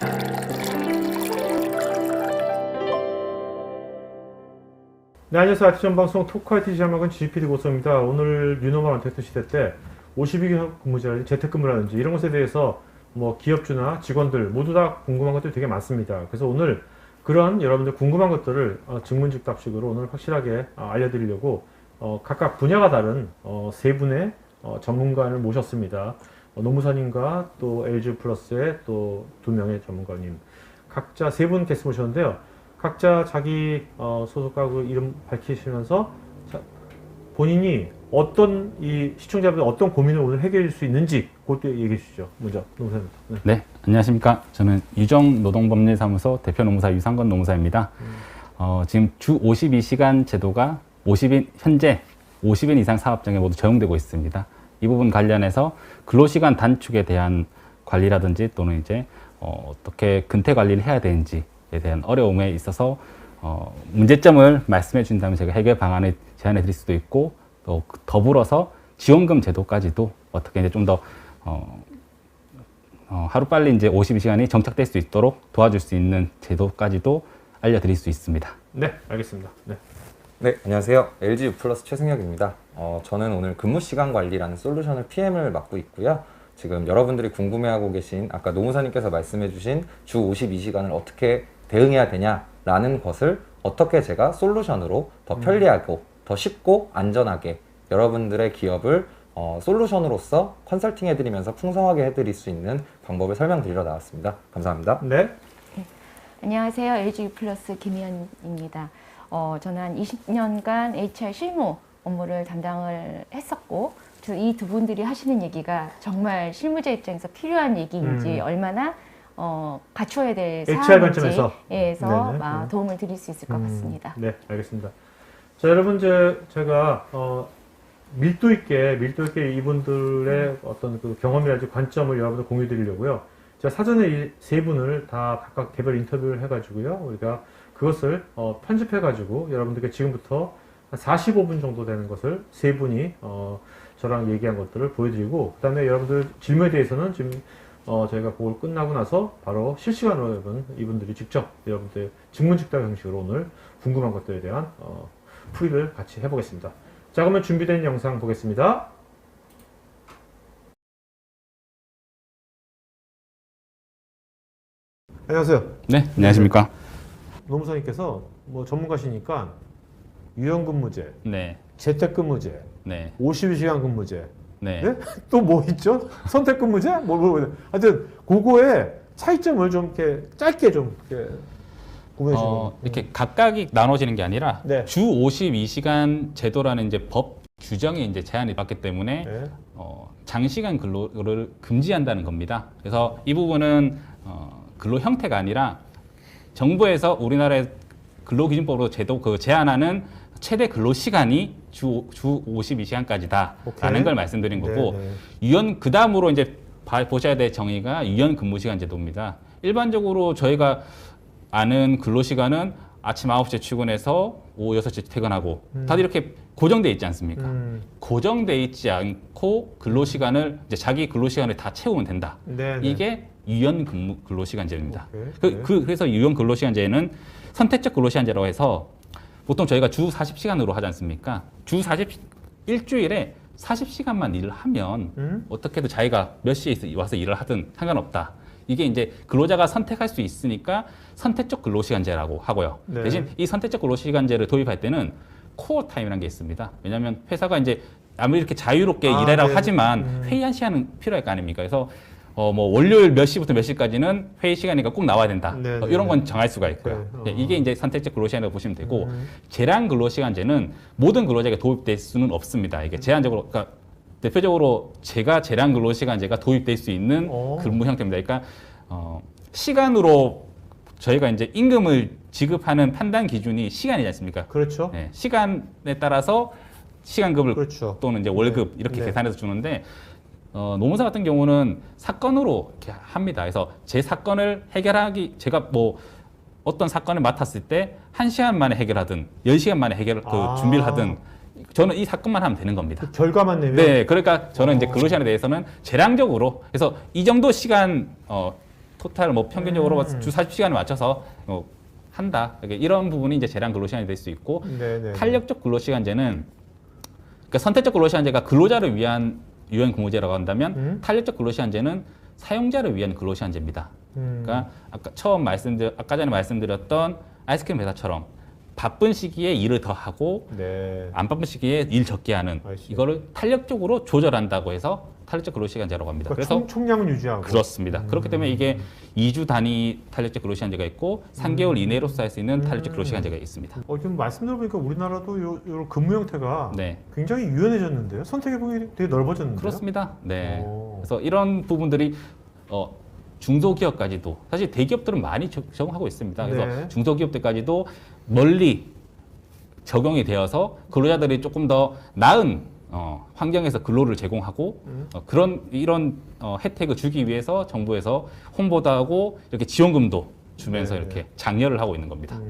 네, 안녕하세요. 아티전 방송 토크 IT 자막은 GPD 고소입니다. 오늘 뉴노멀 언택트 시대 때 52개 근무제라든지 재택근무라든지 이런 것에 대해서 뭐 기업주나 직원들 모두 다 궁금한 것들이 되게 많습니다. 그래서 오늘 그런 여러분들 궁금한 것들을 증문즉답식으로 오늘 확실하게 알려드리려고 각각 분야가 다른 세 분의 전문가를 모셨습니다. 노무사님과 또 LG 플러스의 또 두 명의 전문가님 각자 세 분 게스트 모셨는데요. 각자 자기 소속하고 이름 밝히시면서 본인이 어떤 이 시청자분들 어떤 고민을 오늘 해결할 수 있는지 그것도 얘기해 주시죠. 먼저 노무사입니다. 네, 안녕하십니까. 저는 유정 노동법률사무소 대표 노무사 유상건 노무사입니다. 지금 주 52시간 제도가 현재 50인 이상 사업장에 모두 적용되고 있습니다. 이 부분 관련해서 근로시간 단축에 대한 관리라든지 또는 이제 어떻게 근태 관리를 해야 되는지에 대한 어려움에 있어서 문제점을 말씀해 준다면 제가 해결 방안을 제안해 드릴 수도 있고 또 더불어서 지원금 제도까지도 어떻게 이제 좀 더 하루빨리 이제 52시간이 정착될 수 있도록 도와줄 수 있는 제도까지도 알려드릴 수 있습니다. 네, 알겠습니다. 네. 네, 안녕하세요. LG U+ 최승혁입니다. 저는 오늘 근무시간 관리라는 솔루션을 PM을 맡고 있고요. 지금 여러분들이 궁금해하고 계신 아까 노무사님께서 말씀해주신 주 52시간을 어떻게 대응해야 되냐라는 것을 어떻게 제가 솔루션으로 더 편리하고 더 쉽고 안전하게 여러분들의 기업을 솔루션으로서 컨설팅 해드리면서 풍성하게 해드릴 수 있는 방법을 설명드리러 나왔습니다. 감사합니다. 네. 안녕하세요. LG U+ 김희연입니다. 저는 한 20년간 HR 실무 업무를 담당을 했었고, 그래서 이 두 분들이 하시는 얘기가 정말 실무자 입장에서 필요한 얘기인지 얼마나 갖추어야 될 HR 관점에서 사안인지에서 도움을 드릴 수 있을 것 같습니다. 네, 알겠습니다. 자, 여러분 제가 밀도 있게 이분들의 어떤 그 경험이라든지 관점을 여러분들 공유 드리려고요. 제가 사전에 이 세 분을 다 각각 개별 인터뷰를 해가지고요. 우리가 그것을 편집해가지고 여러분들께 지금부터 한 45분 정도 되는 것을 세 분이 저랑 얘기한 것들을 보여드리고, 그 다음에 여러분들 질문에 대해서는 지금 저희가 그걸 끝나고 나서 바로 실시간으로 이분들이 직접 여러분들 증문즉답 형식으로 오늘 궁금한 것들에 대한 풀이를 같이 해보겠습니다. 자, 그러면 준비된 영상 보겠습니다. 안녕하세요. 네, 안녕하십니까. 노무사님께서 뭐 전문가시니까 유연근무제, 네, 재택근무제, 네, 52시간 근무제, 네. 네? 또 뭐 있죠? 선택근무제? 하여튼 그거의 차이점을 좀 이렇게 짧게 좀 이렇게 공유해 주시면. 이렇게 각각이 나눠지는 게 아니라 네. 주 52시간 제도라는 이제 법 규정이 이제 제한이 받기 때문에 네. 장시간 근로를 금지한다는 겁니다. 그래서 이 부분은 근로 형태가 아니라 정부에서 우리나라의 근로기준법으로 제한하는 최대 근로시간이 주 52시간까지다라는 걸 말씀드린 거고, 그 다음으로 이제 보셔야 될 정의가 유연 근무시간 제도입니다. 일반적으로 저희가 아는 근로시간은 아침 9시에 출근해서 오후 6시에 퇴근하고 다들 이렇게 고정돼 있지 않습니까? 고정돼 있지 않고 근로시간을 이제 자기 근로시간을 다 채우면 된다. 이게 유연 근로시간제입니다. 그래서 유연 근로시간제는 선택적 근로시간제라고 해서 보통 저희가 주 40시간으로 하지 않습니까? 일주일에 40시간만 일을 하면 어떻게든 자기가 몇 시에 와서 일을 하든 상관없다. 이게 이제 근로자가 선택할 수 있으니까 선택적 근로시간제라고 하고요. 대신 이 선택적 근로시간제를 도입할 때는 코어 타임이라는 게 있습니다. 왜냐하면 회사가 이제 아무리 이렇게 자유롭게 일하라고 하지만 회의한 시간은 필요할 거 아닙니까? 그래서 뭐 월요일 몇 시부터 몇 시까지는 회의 시간이니까 꼭 나와야 된다. 이런 건 정할 수가 있고요. 이게 이제 선택적 근로시간이라고 보시면 되고, 제한 근로시간제는 모든 근로자에게 도입될 수는 없습니다. 이게 제한적으로, 그러니까 대표적으로 제가 제한 근로시간제가 도입될 수 있는 근무 형태입니다. 그러니까 시간으로 저희가 이제 임금을 지급하는 판단 기준이 시간이지 않습니까? 그렇죠. 네, 시간에 따라서 시간급을 그렇죠. 또는 이제 월급 이렇게 계산해서 주는데, 노무사 같은 경우는 사건으로 이렇게 합니다. 그래서 제 사건을 제가 뭐 어떤 사건을 맡았을 때 1시간 만에 해결하든 10시간 만에 준비를 하든 저는 이 사건만 하면 되는 겁니다. 결과만 내면? 네, 그러니까 저는 이제 근로시간에 대해서는 재량적으로, 그래서 이 정도 시간 토탈 뭐 평균적으로 주 40시간에 맞춰서 한다. 이런 부분이 이제 재량 근로시간이 될 수 있고 네네. 탄력적 근로시간제는 그러니까 선택적 근로시간제가 근로자를 위한 유연 근무제라고 한다면 탄력적 근로시간제는 사용자를 위한 근로시간제입니다. 그러니까 아까 전에 말씀드렸던 아이스크림 회사처럼 바쁜 시기에 일을 더 하고 네. 안 바쁜 시기에 일 적게 하는 알겠습니다. 이거를 탄력적으로 조절한다고 해서 탄력적 근로시간제라고 합니다. 그러니까 그래서 총량은 유지하고. 그렇습니다. 그렇기 때문에 이게 2주 단위 탄력적 근로시간제가 있고 3개월 이내로서 할 수 있는 탄력적 근로시간제가 있습니다. 지금 말씀 들어보니까 우리나라도 요 근무 형태가 네. 굉장히 유연해졌는데요. 선택의 폭이 되게 넓어졌는데요. 그렇습니다. 네. 오. 그래서 이런 부분들이 중소기업까지도 사실 대기업들은 많이 적용하고 있습니다. 그래서 네. 중소기업들까지도 멀리 적용이 되어서 근로자들이 조금 더 나은 환경에서 근로를 제공하고 이런 혜택을 주기 위해서 정부에서 홍보도 하고 이렇게 지원금도 주면서 네. 이렇게 장려를 하고 있는 겁니다.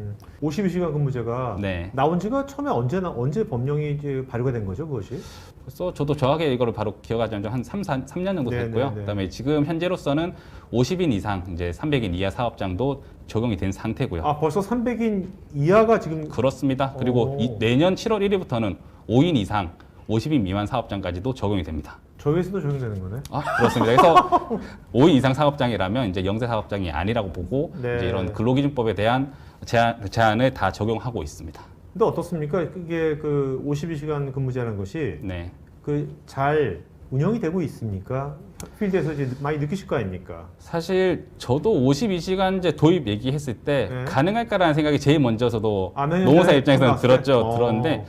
52시간 근무제가 네. 나온 지가 처음에 언제 법령이 이제 발효가 된 거죠, 그것이? 그래서 저도 정확하게 이거를 바로 기억하지 않죠. 한 3년 정도 네, 됐고요. 네, 네. 그다음에 지금 현재로서는 50인 이상, 이제 300인 이하 사업장도 적용이 된 상태고요. 아, 벌써 300인 이하가 지금 그렇습니다. 그리고 오. 내년 7월 1일부터는 5인 이상, 50인 미만 사업장까지도 적용이 됩니다. 저희 회사도 적용되는 거네. 아, 그렇습니다. 그래서 5인 이상 사업장이라면 이제 영세 사업장이 아니라고 보고 네. 이제 이런 근로기준법에 대한 제한을 다 적용하고 있습니다. 근데 어떻습니까? 그게 그 52시간 근무제라는 것이 네. 그 잘 운영이 되고 있습니까? 필드에서 이제 많이 느끼실 거 아닙니까? 사실 저도 52시간제 도입 얘기했을 때 네. 가능할까라는 생각이 제일 먼저 저도 아, 매년 노무사 전에 입장에서는 들어왔을 때? 들었는데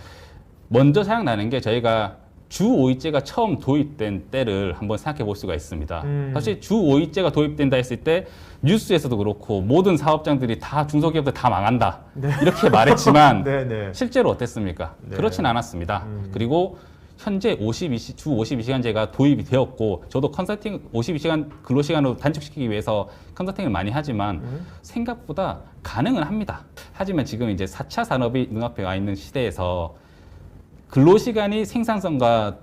먼저 생각나는 게 저희가 주 5일제가 처음 도입된 때를 한번 생각해 볼 수가 있습니다. 사실 주 5일제가 도입된다 했을 때 뉴스에서도 그렇고 모든 사업장들이 다 중소기업들 다 망한다 이렇게 말했지만 네네. 실제로 어땠습니까? 네. 그렇진 않았습니다. 그리고 현재 주 52시간제가 도입이 되었고 저도 컨설팅 52시간 근로시간으로 단축시키기 위해서 컨설팅을 많이 하지만 생각보다 가능은 합니다. 하지만 지금 이제 4차 산업이 눈앞에 와 있는 시대에서 근로시간이 생산성과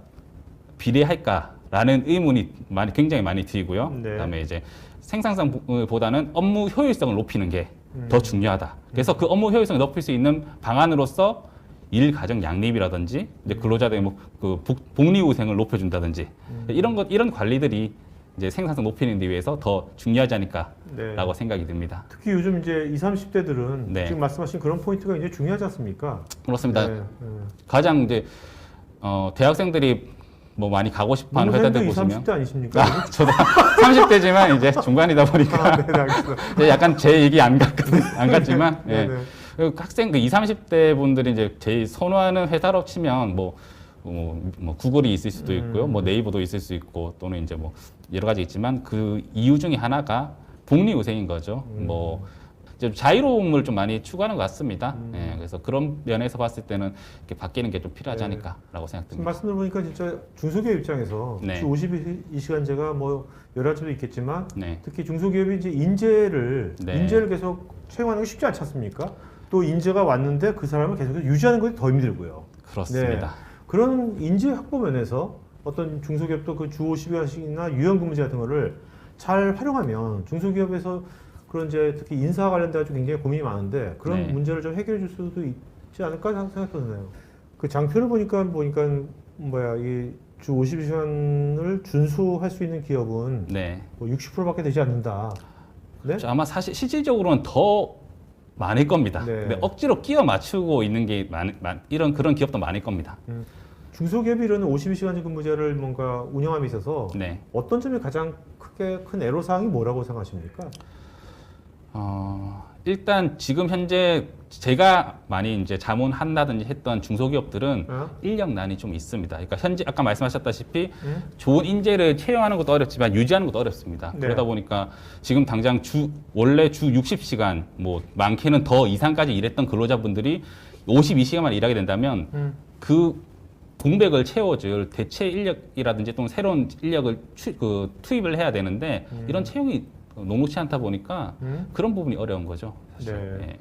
비례할까라는 의문이 굉장히 많이 들고요. 네. 그다음에 이제 생산성보다는 업무 효율성을 높이는 게 더 중요하다. 그래서 그 업무 효율성을 높일 수 있는 방안으로서 일 가정 양립이라든지 이제 근로자들의 복리후생을 높여준다든지 이런 관리들이 이제 생산성 높이는 데 위해서 더 중요하지 않을까라고 네. 생각이 듭니다. 특히 요즘 이제 20, 30대들은 네. 지금 말씀하신 그런 포인트가 굉장히 중요하지 않습니까? 그렇습니다. 네. 가장 이제 대학생들이 뭐 많이 가고 싶어하는 회사들 20, 보시면 30대 아니십니까? 저도 30대지만 이제 중간이다 보니까 아, 네, 알겠습니다. 이제 약간 제 얘기 안 갔지만 네, 예. 네. 그 학생 20, 30대 분들이 이제 제일 선호하는 회사로 치면 뭐 구글이 있을 수도 있고요, 뭐 네이버도 있을 수 있고 또는 이제 뭐 여러 가지 있지만 그 이유 중에 하나가 복리후생인 거죠. 뭐 이제 자유로움을 좀 많이 추구하는 것 같습니다. 예, 그래서 그런 면에서 봤을 때는 이렇게 바뀌는 게 좀 필요하지 네. 않을까라고 지금 생각됩니다. 말씀 들어보니까 진짜 중소기업 입장에서 네. 주 52시간제가 뭐 여러 가지도 있겠지만 네. 특히 중소기업이 이제 인재를 네. 계속 채용하는 게 쉽지 않지 않습니까? 또 인재가 왔는데 그 사람을 계속 유지하는 것이 더 힘들고요. 그렇습니다. 네. 그런 인재 확보 면에서 어떤 중소기업도 그 주 52시간이나 유연근무제 같은 거를 잘 활용하면 중소기업에서 그런 이제 특히 인사 관련돼 가 굉장히 고민이 많은데 그런 네. 문제를 좀 해결해 줄 수도 있지 않을까 생각되네요. 그 장표를 보니까 이 주 52시간을 준수할 수 있는 기업은 네. 뭐 60%밖에 되지 않는다. 네? 아마 사실 실질적으로는 더 많을 겁니다. 네. 근데 억지로 끼워 맞추고 있는 게 그런 기업도 많을 겁니다. 중소기업이 이런 52시간 근무제를 뭔가 운영함에 있어서 네. 어떤 점이 가장 큰 애로사항이 뭐라고 생각하십니까? 일단 지금 현재 제가 많이 이제 자문한다든지 했던 중소기업들은 인력난이 좀 있습니다. 그러니까 현재 아까 말씀하셨다시피 좋은 인재를 채용하는 것도 어렵지만 유지하는 것도 어렵습니다. 네. 그러다 보니까 지금 당장 원래 주 60시간 뭐 많게는 더 이상까지 일했던 근로자분들이 52시간만 일하게 된다면 그 공백을 채워줄 대체 인력이라든지 또는 새로운 인력을 투입을 해야 되는데 이런 채용이 녹록치 않다 보니까 그런 부분이 어려운 거죠. 사실. 네. 예.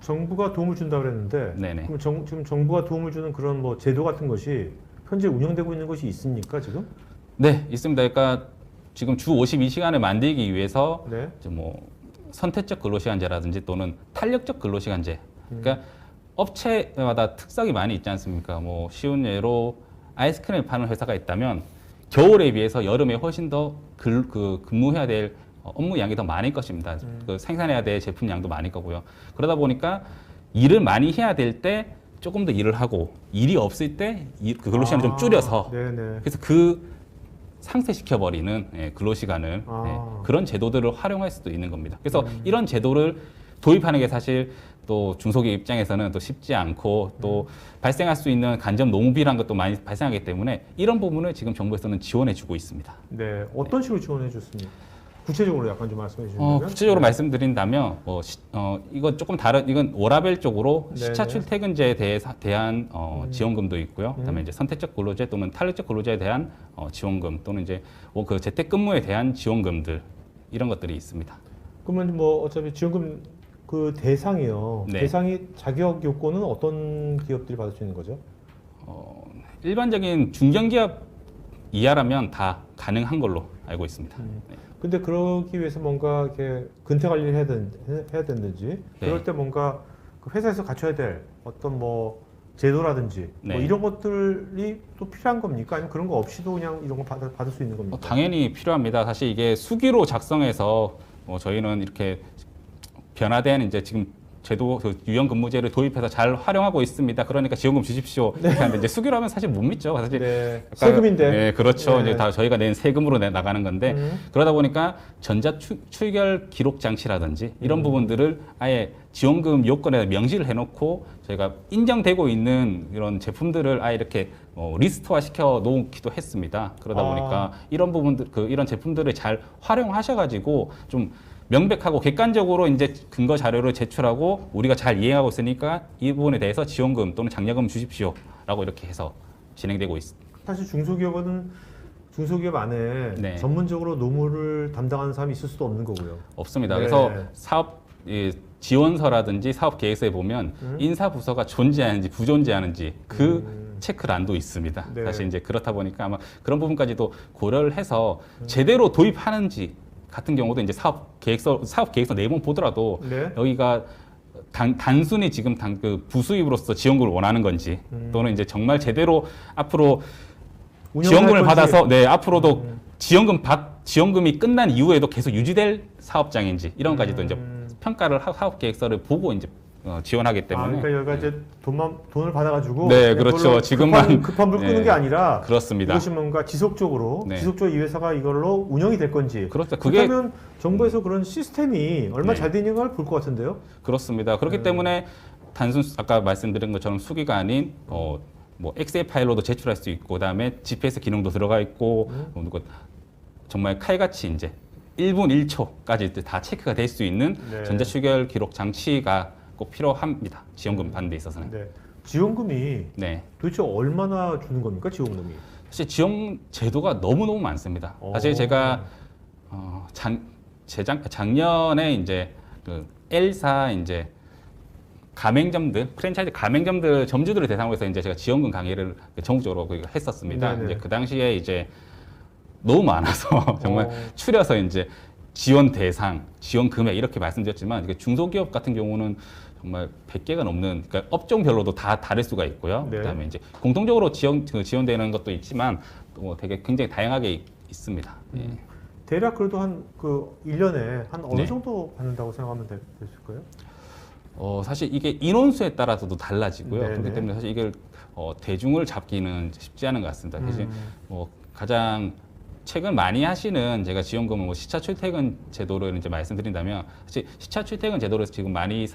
정부가 도움을 준다고 그랬는데 네네. 그럼 지금 정부가 도움을 주는 그런 뭐 제도 같은 것이 현재 운영되고 있는 것이 있습니까 지금? 네, 있습니다. 그러니까 지금 주 52시간을 만들기 위해서 네. 이제 뭐 선택적 근로시간제라든지 또는 탄력적 근로시간제. 그러니까 업체마다 특성이 많이 있지 않습니까? 뭐 쉬운 예로 아이스크림을 파는 회사가 있다면 겨울에 비해서 여름에 훨씬 더 근무해야 될 업무 양이 더 많을 것입니다. 그 생산해야 될 제품 양도 많을 거고요. 그러다 보니까 일을 많이 해야 될 때 조금 더 일을 하고 일이 없을 때 그 근로시간을 좀 줄여서 네네. 그래서 그 상쇄시켜버리는 근로시간을 그런 제도들을 활용할 수도 있는 겁니다. 그래서 이런 제도를 도입하는 게 사실 또 중소기업 입장에서는 또 쉽지 않고 또 발생할 수 있는 간접 노무비라는 것도 많이 발생하기 때문에 이런 부분을 지금 정부에서는 지원해주고 있습니다. 네. 어떤 식으로 지원해 줬습니까? 구체적으로 약간 좀 말씀해 주시면. 구체적으로 말씀드린다면 이건 조금 다른 이건 워라벨 쪽으로 네네. 시차 출퇴근제에 대한 지원금도 있고요. 그다음에 이제 선택적 근로제 또는 탄력적 근로제에 대한 지원금 또는 이제 그 재택근무에 대한 지원금들 이런 것들이 있습니다. 그러면 뭐 어차피 지원금 그 대상이요. 네. 대상이 자격 요건은 어떤 기업들이 받을 수 있는 거죠? 일반적인 중견기업 이하라면 다 가능한 걸로 알고 있습니다. 네. 근데 그러기 위해서 뭔가 이렇게 근태 관리를 해야 된든지 그럴 때 뭔가 그 회사에서 갖춰야 될 어떤 뭐 제도라든지 뭐 네. 이런 것들이 또 필요한 겁니까? 아니면 그런 거 없이도 그냥 이런 거 받을 수 있는 겁니까? 당연히 필요합니다. 사실 이게 수기로 작성해서 저희는 이렇게 변화된 이제 지금 제도 그 유연 근무제를 도입해서 잘 활용하고 있습니다. 그러니까 지원금 주십시오. 이렇게 하는데 이제 수기로 하면 사실 못 믿죠. 사실 네. 약간, 세금인데. 네, 그렇죠. 네. 이제 다 저희가 낸 세금으로 나가는 건데 그러다 보니까 전자 출결 기록 장치라든지 이런 부분들을 아예 지원금 요건에 명시를 해놓고 저희가 인정되고 있는 이런 제품들을 아예 이렇게 리스트화 시켜 놓기도 했습니다. 그러다 보니까 이런 부분들 이런 제품들을 잘 활용하셔가지고 좀 명백하고 객관적으로 이제 근거 자료를 제출하고 우리가 잘 이행하고 있으니까 이 부분에 대해서 지원금 또는 장려금 주십시오라고 이렇게 해서 진행되고 있습니다. 사실 중소기업 안에 네. 전문적으로 노무를 담당하는 사람이 있을 수도 없는 거고요. 없습니다. 네. 그래서 사업 지원서라든지 사업 계획서에 보면 인사 부서가 존재하는지 부존재하는지 그 체크란도 있습니다. 네. 사실 이제 그렇다 보니까 아마 그런 부분까지도 고려를 해서 제대로 도입하는지 같은 경우도 이제 사업 계획서 내용 보더라도 네. 여기가 단순히 지금 그 부수입으로서 지원금을 원하는 건지 또는 이제 정말 제대로 앞으로 지원금을 받아서 앞으로도 지원금이 끝난 이후에도 계속 유지될 사업장인지 이런 까지도 이제 평가를 사업 계획서를 보고 이제 지원하기 때문에 그러니까 여기가 이제 돈을 받아가지고 네, 그냥 그렇죠. 그걸로 지금만 급한 불 끄는 네, 게 아니라 그렇습니다. 이것이 뭔가 지속적으로 이 회사가 이걸로 운영이 될 건지 그렇죠. 그게 그렇다면 정부에서 그런 시스템이 얼마나 네. 잘 되는가를 볼 것 같은데요. 그렇습니다. 그렇기 때문에 단순 아까 말씀드린 것처럼 수기가 아닌 뭐 엑셀 파일로도 제출할 수 있고 그다음에 GPS 기능도 들어가 있고 정말 칼같이 이제 1분 1초까지 다 체크가 될 수 있는 네. 전자출결 기록 장치가 꼭 필요합니다. 지원금 받는 데 있어서는. 네. 지원금이 네. 도대체 얼마나 주는 겁니까? 지원금이? 사실 지원 제도가 너무너무 많습니다. 사실 제가 작년에 이제 그 L사 이제 가맹점들, 프랜차이즈 가맹점들 점주들을 대상으로 해서 이제 제가 지원금 강의를 전국적으로 했었습니다. 네네. 이제 그 당시에 이제 너무 많아서 정말 추려서 이제 지원 대상, 지원 금액 이렇게 말씀드렸지만 이게 중소기업 같은 경우는 정말 100개가 넘는 그러니까 업종별로도 다 다를 수가 있고요. 네. 그다음에 이제 공통적으로 지원되는 것도 있지만 또 되게 굉장히 다양하게 있습니다. 예. 대략 그래도 한 그 1년에 한 어느 네. 정도 받는다고 생각하면 됐을까요? 사실 이게 인원수에 따라서도 달라지고요. 네네. 그렇기 때문에 사실 이걸 대중을 잡기는 쉽지 않은 것 같습니다. 대신 가장 최근 많이 하시는 제가 지원금은 뭐 시차 출퇴근 제도를 이제 말씀드린다면 사실 시차 출퇴근 제도를 지금 많이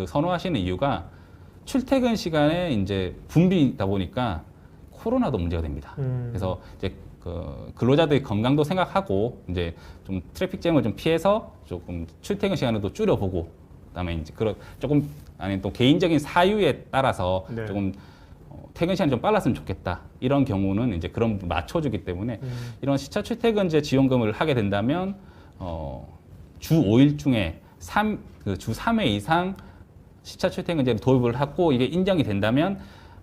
선호하시는 이유가 출퇴근 시간에 이제 붐비다 보니까 코로나도 문제가 됩니다. 그래서 이제 그 근로자들의 건강도 생각하고 이제 좀 트래픽 잼을 좀 피해서 조금 출퇴근 시간을 또 줄여보고 그다음에 이제 조금 아니 또 개인적인 사유에 따라서 네. 조금 퇴근 시간이 좀 빨랐으면 좋겠다. 이런 경우는 이제 그런 맞춰주기 때문에 이런 시차 출퇴근제 지원금을 하게 된다면 주 5일 중에 주 3회 이상 시차 출퇴근제를 도입을 하고 이게 인정이 된다면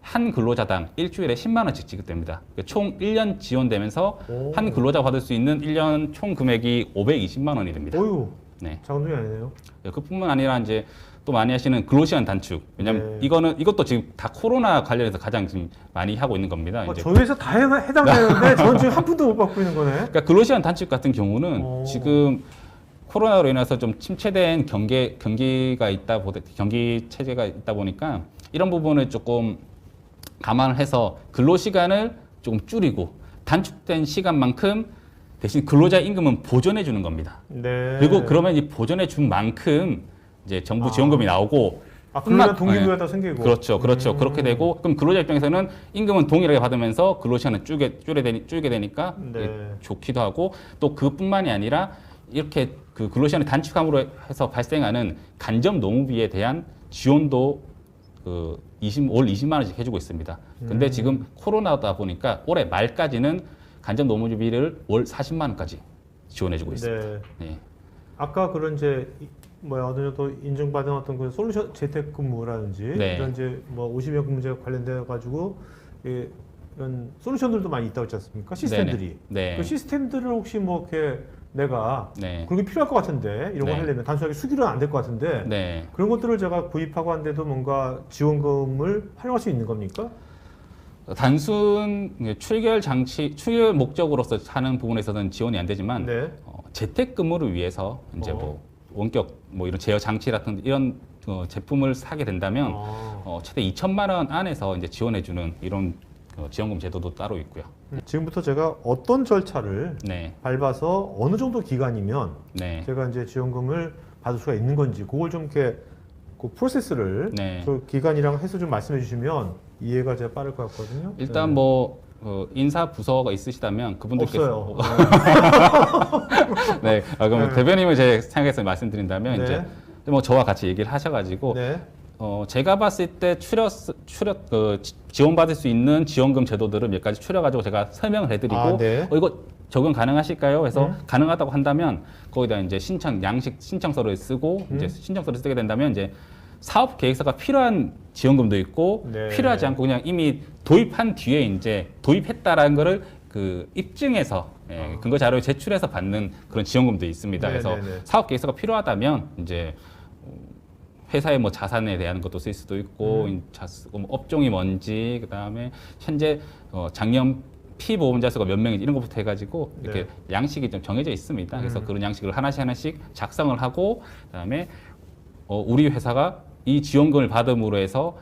한 근로자당 일주일에 10만 원씩 지급됩니다. 총 1년 지원되면서 오. 한 근로자가 받을 수 있는 1년 총 금액이 520만 원이 됩니다. 어유 네. 작은 돈이 아니네요. 그뿐만 아니라 이제 또 많이 하시는 근로시간 단축. 왜냐하면 네. 이것도 지금 다 코로나 관련해서 가장 지금 많이 하고 있는 겁니다. 이제 저희 회사 다 해당되는데 저는 지금 한 푼도 못 받고 있는 거네. 그러니까 근로시간 단축 같은 경우는 오. 지금 코로나로 인해서 좀 침체된 경기가 있다 경기 체제가 있다 보니까 이런 부분을 조금 감안을 해서 근로시간을 조금 줄이고 단축된 시간만큼 대신 근로자 임금은 보전해 주는 겁니다. 네. 그리고 그러면 이 보전해 준 만큼 이제 정부 지원금이 나오고 근로자 뿐만- 동기부여가 더 생기고. 그렇죠. 그렇게 되고 그럼 근로자 입장에서는 임금은 동일하게 받으면서 근로시간을 줄게 되니까 네. 좋기도 하고 또 그뿐만이 아니라 이렇게 그 근로시간을 단축함으로 해서 발생하는 간접 노무비에 대한 지원도 올 20만 원씩 해주고 있습니다. 근데 지금 코로나다 보니까 올해 말까지는 간접 노무비를 월 40만 원까지 지원해주고 있습니다. 네. 네. 아까 그런 이제 어느 정도 인증받은 어떤 그 솔루션 재택근무라든지 네. 이런 이제 50여 근무제 관련돼 가지고 이런 솔루션들도 많이 있다고 했지 않습니까? 시스템들이. 네. 그 시스템들을 혹시 이렇게 내가 네. 그런 게 필요할 것 같은데 이런 거 네. 하려면 단순하게 수기로는 안 될 것 같은데 네. 그런 것들을 제가 구입하고 한데도 뭔가 지원금을 활용할 수 있는 겁니까? 단순 출결 목적으로서 하는 부분에서는 지원이 안 되지만 네. 재택근무를 위해서 이제 원격 이런 제어 장치 같은 이런 제품을 사게 된다면 최대 2천만 원 안에서 이제 지원해주는 이런 지원금 제도도 따로 있고요. 지금부터 제가 어떤 절차를 네, 밟아서 어느 정도 기간이면 네, 제가 이제 지원금을 받을 수가 있는 건지 그걸 좀 이렇게 그 프로세스를 네. 그 기간이랑 해서 좀 말씀해 주시면 이해가 제가 빠를 것 같거든요. 일단 인사 부서가 있으시다면 그분들께서 없어요. 네, 그럼 네. 대변인을 제 생각해서 말씀드린다면 네. 이제 저와 같이 얘기를 하셔가지고 네. 제가 봤을 때 지원받을 수 있는 지원금 제도들을 몇 가지 추려가지고 제가 설명을 해드리고 네. 이거 적용 가능하실까요? 해서 가능하다고 한다면 거기다 이제 신청서를 쓰고 이제 신청서를 쓰게 된다면 이제 사업 계획서가 필요한 지원금도 있고 네. 필요하지 않고 그냥 이미 도입한 뒤에 이제 도입했다라는 거를 입증해서 근거 자료를 제출해서 받는 그런 지원금도 있습니다. 네, 그래서 네, 네. 사업 계획서가 필요하다면 이제 회사의 자산에 대한 것도 쓸 수도 있고 업종이 뭔지 그다음에 현재 작년 피보험자 수가 몇 명인지 이런 것부터 해가지고 이렇게 양식이 좀 정해져 있습니다. 그래서 그런 양식을 하나씩 작성을 하고 그다음에 우리 회사가 이 지원금을 받음으로 해서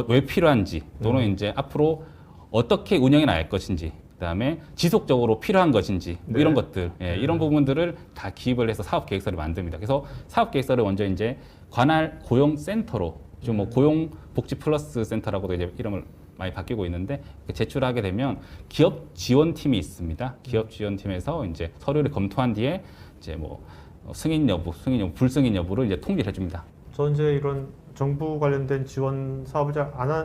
왜 필요한지 또는 이제 앞으로 어떻게 운영해 나갈 것인지 그다음에 지속적으로 필요한 것인지 네. 이런 것들 이런 부분들을 다 기입을 해서 사업 계획서를 만듭니다. 그래서 사업 계획서를 먼저 이제 관할 고용센터로 지금 고용복지 플러스 센터라고도 이제 이름을 많이 바뀌고 있는데 제출하게 되면 기업 지원팀이 있습니다. 기업 지원팀에서 이제 서류를 검토한 뒤에 이제 승인 여부, 불승인 여부를 이제 통지를 해줍니다. 저 이제 이런 정부 관련된 지원 사업을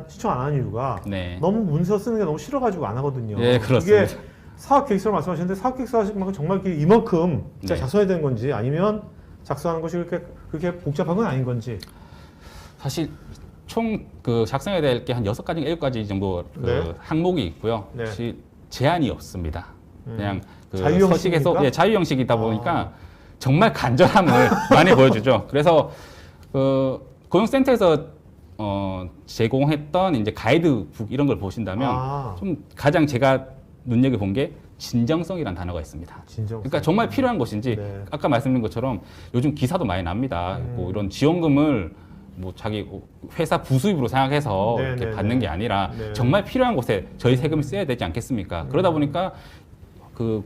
신청 안 하는 이유가 네. 너무 문서 쓰는 게 너무 싫어가지고 안 하거든요. 네, 그렇습니다. 이게 사업 계획서를 말씀하셨는데 사업 계획서 하시는 만큼 정말 이만큼 진짜 네. 작성해야 되는 건지 아니면 작성하는 것이 그렇게 복잡한 건 아닌 건지. 사실 총 작성해야 될 게 한 6가지, 7가지 정도 네. 항목이 있고요. 네. 사실 제한이 없습니다. 그냥 자유 형식입니까? 서식에서 자유 형식이다 보니까 정말 간절함을 많이 보여주죠. 그래서 고용센터에서 제공했던 이제 가이드북 이런 걸 보신다면 좀 가장 제가 눈여겨 본 게 진정성이라는 단어가 있습니다. 진정. 그러니까 정말 필요한 것인지 네. 아까 말씀드린 것처럼 요즘 기사도 많이 납니다. 이런 지원금을 자기 회사 부수입으로 생각해서 네, 이렇게 네, 받는 네. 게 아니라 네. 정말 필요한 곳에 저희 세금을 써야 되지 않겠습니까? 그러다 보니까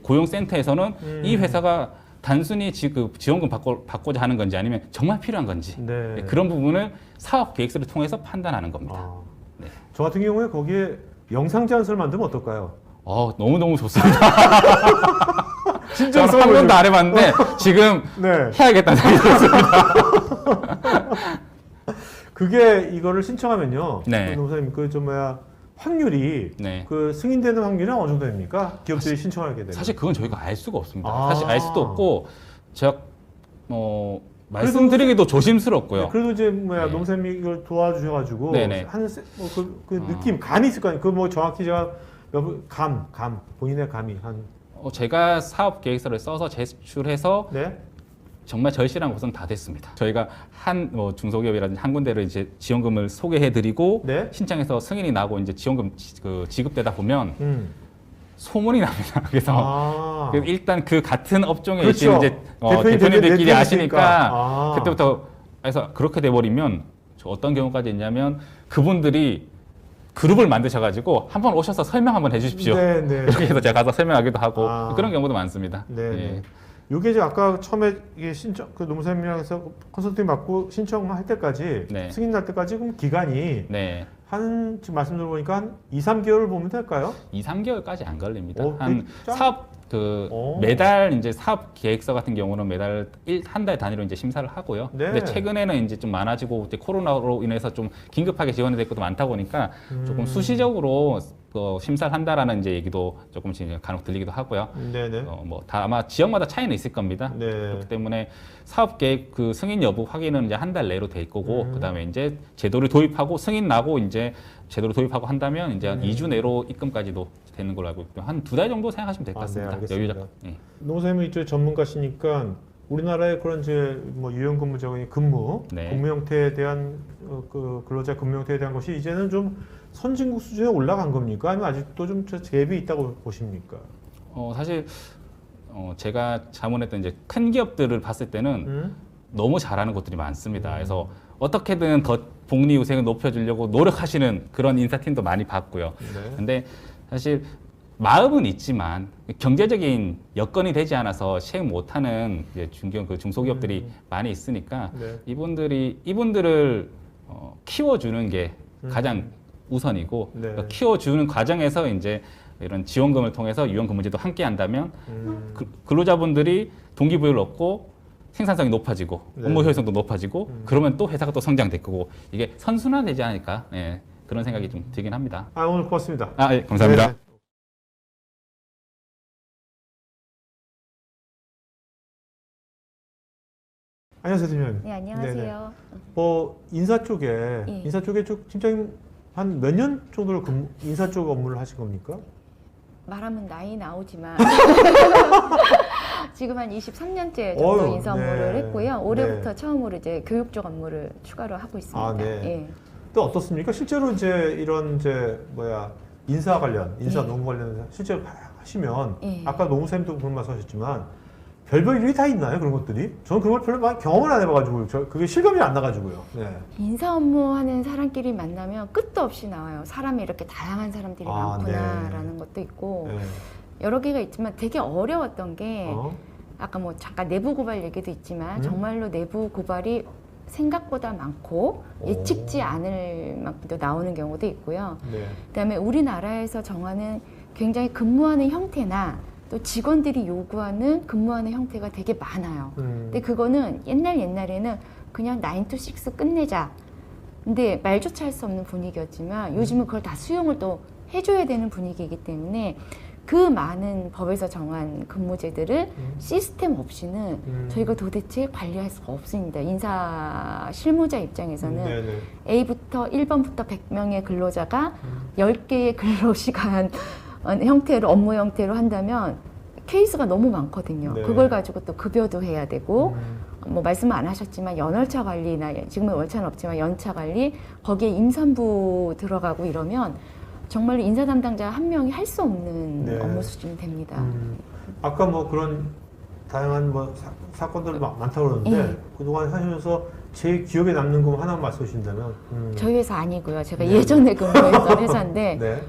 고용센터에서는 이 회사가 단순히 지원금 받고자 하는 건지 아니면 정말 필요한 건지 네. 그런 부분을 사업 계획서를 통해서 판단하는 겁니다. 네. 저 같은 경우에 거기에 영상 제안서를 만들면 어떨까요? 너무너무 좋습니다. 진짜 저는 한 번도 안 해봤는데 지금 네. 해야겠다는 생각이 들었습니다. 그게 이거를 신청하면요. 네. 노무사님 확률이 네. 승인되는 확률이 어느 정도 됩니까? 기업들이 신청하게 되면. 사실 그건 저희가 알 수가 없습니다. 아. 사실 알 수도 없고 제가 말씀드리기도 조심스럽고요. 그래도 이제 뭐야 네. 농쌤이 이걸 도와주셔가지고 네네. 그 느낌 감이 있을 거 아니에요. 그 뭐 정확히 제가 감 본인의 감이 한 제가 사업 계획서를 써서 제출해서 네. 정말 절실한 것은 다 됐습니다. 저희가 한 중소기업이라든지 한 군데를 이제 지원금을 소개해드리고 네. 신청해서 승인이 나고 이제 지원금 지급되다 보면 소문이 납니다. 그래서 일단 그 같은 업종에 그렇죠. 계신 이제 대표님들끼리 대표님이니까. 아시니까 그때부터 해서 그렇게 돼버리면 저 어떤 경우까지 있냐면 그분들이 그룹을 만드셔가지고 한번 오셔서 설명 한번 해주십시오. 네, 네. 이렇게 해서 제가 가서 설명하기도 하고 아. 그런 경우도 많습니다. 네. 예. 네. 요게 이제 아까 처음에 이게 신청 그 농사님이랑해서 컨설팅 받고 신청할 때까지 네. 승인 날 때까지 그럼 기간이 네. 한 지금 말씀 들어보니까 한 2, 3개월 보면 될까요? 2, 3개월까지 안 걸립니다. 오, 한 짱. 사업 오. 매달 이제 사업 계획서 같은 경우는 매달 한 달 단위로 이제 심사를 하고요. 네. 근데 최근에는 이제 좀 많아지고 이제 코로나로 인해서 좀 긴급하게 지원이 될 것도 많다 보니까 조금 수시적으로 심사를 한다라는 이제 얘기도 조금씩 이제 간혹 들리기도 하고요. 네네. 뭐 다 아마 지역마다 차이는 있을 겁니다. 네. 그렇기 때문에 사업 계획 그 승인 여부 확인은 이제 한 달 내로 돼 있고 그다음에 이제 제도를 도입하고 승인 나고 이제 제도를 도입하고 한다면 이제 한 2주 내로 입금까지도 되는 걸로 알고 있고요. 한 2달 정도 생각하시면 될 것 아, 네, 같습니다. 알겠습니다. 여유적. 예. 농사님이 이쪽 전문가시니까 우리나라의 그런 이제 뭐 유연근무 적인 근무 형태에 대한 그 근로자 근무 형태에 대한 것이 이제는 좀 선진국 수준에 올라간 겁니까? 아니면 아직도 좀 갭이 있다고 보십니까? 사실 제가 자문했던 이제 큰 기업들을 봤을 때는 너무 잘하는 곳들이 많습니다. 그래서 어떻게든 더 복리 후생을 높여주려고 노력하시는 그런 인사팀도 많이 봤고요. 네. 근데 사실 마음은 있지만 경제적인 여건이 되지 않아서 시행 못하는 이제 중소기업들이 많이 있으니까 네. 이분들을 키워주는 게 가장 우선이고 네. 그러니까 키워주는 과정에서 이제 이런 지원금을 통해서 유연근무제도 함께 한다면 근로자분들이 동기부여를 얻고 생산성이 높아지고 네. 업무 효율성도 높아지고 그러면 또 회사가 또 성장될 거고 이게 선순환되지 않을까 그런 생각이 좀 들긴 합니다. 오늘 고맙습니다. 예, 감사합니다. 네. 안녕하세요, 팀장님. 네, 안녕하세요. 뭐 인사 쪽에 예. 팀장님 한 몇 년 정도를 인사 쪽 업무를 하신 겁니까? 말하면 나이 나오지만 지금 한 23년째 정도 어휴, 인사 업무를 네. 했고요. 올해부터 네. 처음으로 이제 교육 쪽 업무를 추가로 하고 있습니다. 아, 네. 예. 또 어떻습니까? 실제로 이제 이런 인사 관련, 인사 예. 노무 관련 실제로 하시면 예. 아까 노무사님도 그런 말씀하셨지만 별별 일이 다 있나요? 그런 것들이? 저는 그걸 별로 많이 경험을 안 해봐가지고 그게 실감이 안 나가지고요. 네. 인사 업무하는 사람끼리 만나면 끝도 없이 나와요. 사람이 이렇게 다양한 사람들이 아, 많구나라는 것도 있고 네. 여러 개가 있지만 되게 어려웠던 게 어? 아까 뭐 잠깐 내부 고발 얘기도 있지만 정말로 내부 고발이 생각보다 많고 예측지 않을 만큼도 나오는 경우도 있고요. 네. 그다음에 우리나라에서 정하는 굉장히 근무하는 형태나 또 직원들이 요구하는 근무하는 형태가 되게 많아요. 근데 그거는 옛날에는 그냥 9 to 6 끝내자. 근데 말조차 할 수 없는 분위기였지만 요즘은 그걸 다 수용을 또 해줘야 되는 분위기이기 때문에 그 많은 법에서 정한 근무제들을 시스템 없이는 저희가 도대체 관리할 수가 없습니다. 인사 실무자 입장에서는 네네. A부터 1번부터 100명의 근로자가 10개의 근로시간 형태로 업무 형태로 한다면 케이스가 너무 많거든요. 네. 그걸 가지고 또 급여도 해야 되고 뭐 말씀 안 하셨지만 연월차 관리나 지금은 월차는 없지만 연차 관리 거기에 임산부 들어가고 이러면 정말 인사 담당자 한 명이 할 수 없는 네. 업무 수준이 됩니다. 아까 뭐 그런 다양한 뭐 사건들 많다고 그러는데 예. 그동안 하시면서 제일 기억에 남는 거 하나 말씀해 주신다면 저희 회사 아니고요. 제가 예전에 근무했던 회사인데 네.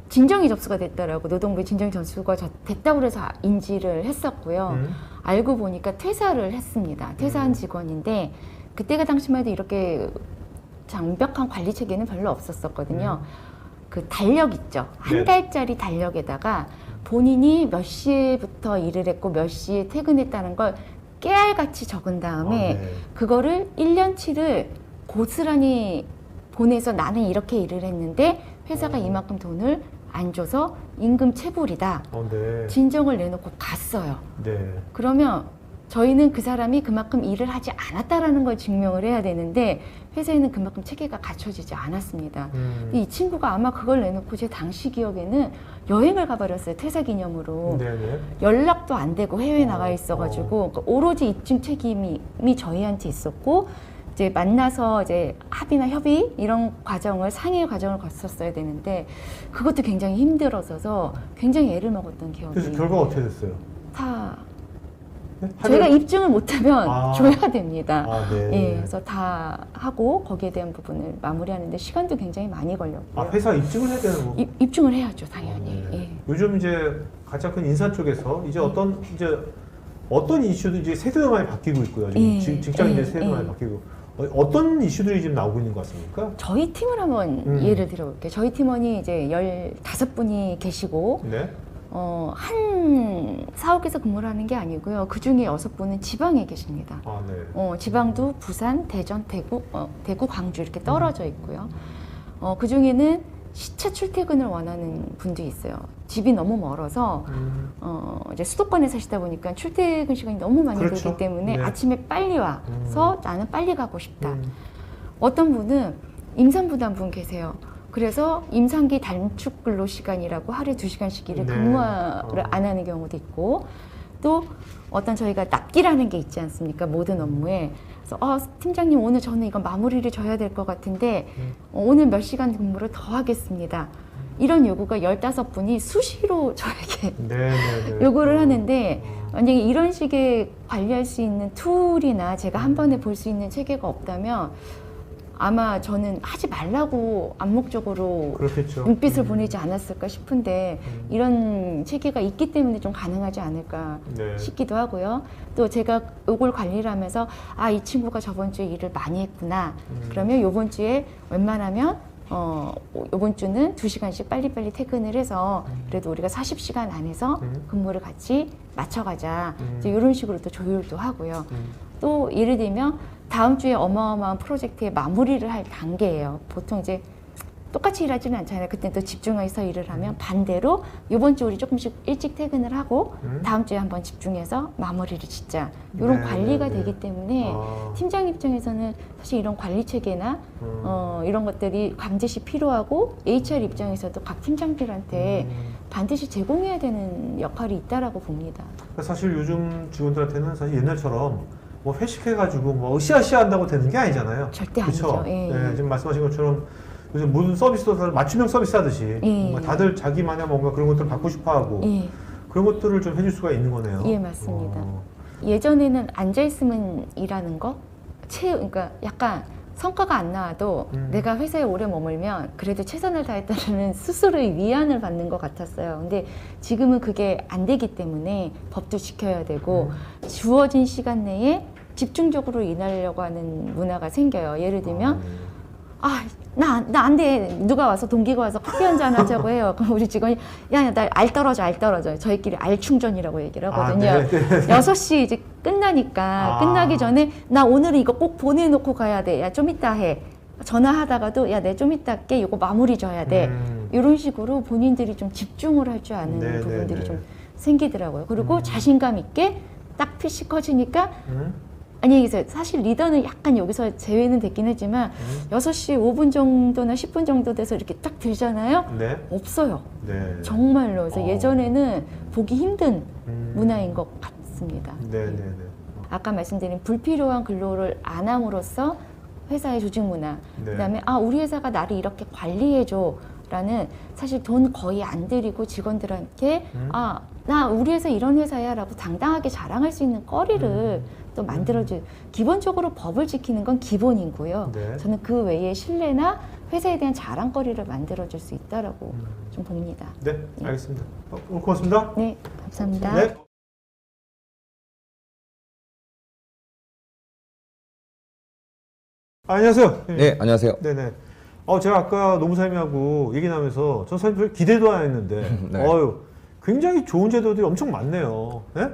진정이 접수가 됐더라고. 노동부에 진정이 접수가 됐다고 그래서 인지를 했었고요. 알고 보니까 퇴사를 했습니다. 퇴사한 직원인데 그때가 당시만 해도 이렇게 완벽한 관리 체계는 별로 없었었거든요. 그 달력 있죠. 한 네. 달짜리 달력에다가 본인이 몇 시부터 일을 했고 몇 시에 퇴근했다는 걸 깨알같이 적은 다음에 네. 그거를 1년치를 고스란히 보내서 나는 이렇게 일을 했는데 회사가 이만큼 돈을 안 줘서 임금 체불이다. 네. 진정을 내놓고 갔어요. 네. 그러면 저희는 그 사람이 그만큼 일을 하지 않았다라는 걸 증명을 해야 되는데 회사에는 그만큼 체계가 갖춰지지 않았습니다. 근데 이 친구가 아마 그걸 내놓고 제 당시 기억에는 여행을 가버렸어요. 퇴사 기념으로. 네네. 연락도 안 되고 해외에 나가 있어가지고 그러니까 오로지 입증 책임이 저희한테 있었고 이제 만나서 이제 합의나 협의 이런 과정을 상의 과정을 거쳤어야 되는데 그것도 굉장히 힘들어서 굉장히 애를 먹었던 기억이. 그래서 결과가 어떻게 됐어요? 다 네? 저희가 입증을 못하면 아. 줘야 됩니다. 아, 네. 예, 그래서 다 하고 거기에 대한 부분을 마무리하는데 시간도 굉장히 많이 걸렸고요. 아, 회사 입증을 해야 되는 거고. 입증을 해야죠, 당연히. 네. 예. 요즘 이제 가장 큰 인사 쪽에서 이제 어떤 이슈도 이제 세대가 많이 바뀌고 있고요. 지금 예, 직장인들 예, 세대가 예. 많이 바뀌고 어떤 이슈들이 지금 나오고 있는 것 같습니까? 저희 팀을 한번 예를 들어볼게요. 저희 팀원이 이제 15분이 계시고 네. 한 사옥에서 근무를 하는 게 아니고요. 그 중에 6분은 지방에 계십니다. 아, 네. 지방도 부산, 대전, 대구, 광주 이렇게 떨어져 있고요. 그 중에는 시차 출퇴근을 원하는 분도 있어요. 집이 너무 멀어서 이제 수도권에 사시다 보니까 출퇴근 시간이 너무 많이 그렇죠. 들기 때문에 네. 아침에 빨리 와서 나는 빨리 가고 싶다. 어떤 분은 임산부단 분 계세요. 그래서 임산기 단축 근로 시간이라고 하루에 2시간씩 일을 네. 근무를 안 하는 경우도 있고 또 어떤 저희가 납기라는 게 있지 않습니까? 모든 업무에. 그래서 팀장님 오늘 저는 이거 마무리를 져야 될 것 같은데 오늘 몇 시간 근무를 더 하겠습니다. 이런 요구가 15분이 수시로 저에게 네. 요구를 하는데 만약에 이런 식의 관리할 수 있는 툴이나 제가 한 번에 볼 수 있는 체계가 없다면 아마 저는 하지 말라고 암묵적으로 그렇겠죠. 눈빛을 보내지 않았을까 싶은데 이런 체계가 있기 때문에 좀 가능하지 않을까 네. 싶기도 하고요. 또 제가 이걸 관리를 하면서 이 친구가 저번 주에 일을 많이 했구나. 그러면 이번 주에 웬만하면 이번 주는 2시간씩 빨리빨리 퇴근을 해서 그래도 우리가 40시간 안에서 근무를 같이 맞춰가자. 이제 이런 식으로 또 조율도 하고요. 또 예를 들면 다음 주에 어마어마한 프로젝트의 마무리를 할 단계예요. 보통 이제 똑같이 일하지는 않잖아요. 그때 또 집중해서 일을 하면 반대로 이번 주 우리 조금씩 일찍 퇴근을 하고 다음 주에 한번 집중해서 마무리를 짓자. 이런 네, 관리가 네. 되기 때문에 팀장 입장에서는 사실 이런 관리 체계나 이런 것들이 반드시 필요하고 HR 입장에서도 각 팀장들한테 반드시 제공해야 되는 역할이 있다라고 봅니다. 그러니까 사실 요즘 직원들한테는 사실 옛날처럼 뭐 회식해가지고 뭐 으쌰으쌰 한다고 되는 게 아니잖아요. 절대 그쵸? 아니죠. 예. 네, 지금 말씀하신 것처럼 요즘 모든 서비스도 다들 맞춤형 서비스 하듯이 뭔가 다들 자기만의 뭔가 그런 것들을 받고 싶어하고 예. 그런 것들을 좀 해줄 수가 있는 거네요. 예, 맞습니다. 예전에는 앉아있으면 일하는 거? 그러니까 약간 성과가 안 나와도 내가 회사에 오래 머물면 그래도 최선을 다했다는 스스로의 위안을 받는 것 같았어요. 근데 지금은 그게 안 되기 때문에 법도 지켜야 되고 주어진 시간 집중적으로 일하려고 하는 문화가 생겨요. 예를 들면 나 안 돼. 누가 와서 동기가 와서 커피 한잔 하자고 해요. 그럼 우리 직원이 나 알 떨어져. 저희끼리 알 충전이라고 얘기를 하거든요. 6시 이제 끝나니까 끝나기 전에 나 오늘은 이거 꼭 보내놓고 가야 돼. 야, 좀 이따 해. 전화하다가도 내 좀 이따 할게. 이거 마무리 져야 돼. 이런 식으로 본인들이 좀 집중을 할 줄 아는 부분들이 좀 생기더라고요. 그리고 자신감 있게 딱 핏이 커지니까 안녕히 계세요. 사실 리더는 약간 여기서 제외는 됐긴 했지만 6시 5분 정도나 10분 정도 돼서 이렇게 딱 들잖아요. 네. 없어요. 네. 정말로. 그래서 예전에는 보기 힘든 문화인 것 같습니다. 네. 아까 말씀드린 불필요한 근로를 안 함으로써 회사의 조직 문화. 네. 그다음에 우리 회사가 나를 이렇게 관리해줘. 라는 사실 돈 거의 안 들이고 직원들한테 나 우리 회사 이런 회사야 라고 당당하게 자랑할 수 있는 거리를 또 만들어줘. 기본적으로 법을 지키는 건 기본이고요. 네. 저는 그 외에 신뢰나 회사에 대한 자랑거리를 만들어줄 수 있다라고 좀 봅니다. 네, 알겠습니다. 오늘 고맙습니다. 네, 감사합니다. 네. 안녕하세요. 네, 안녕하세요. 네네. 제가 아까 노무사님하고 얘기 나면서 저 사실 별 기대도 안 했는데, 네. 굉장히 좋은 제도들이 엄청 많네요. 네?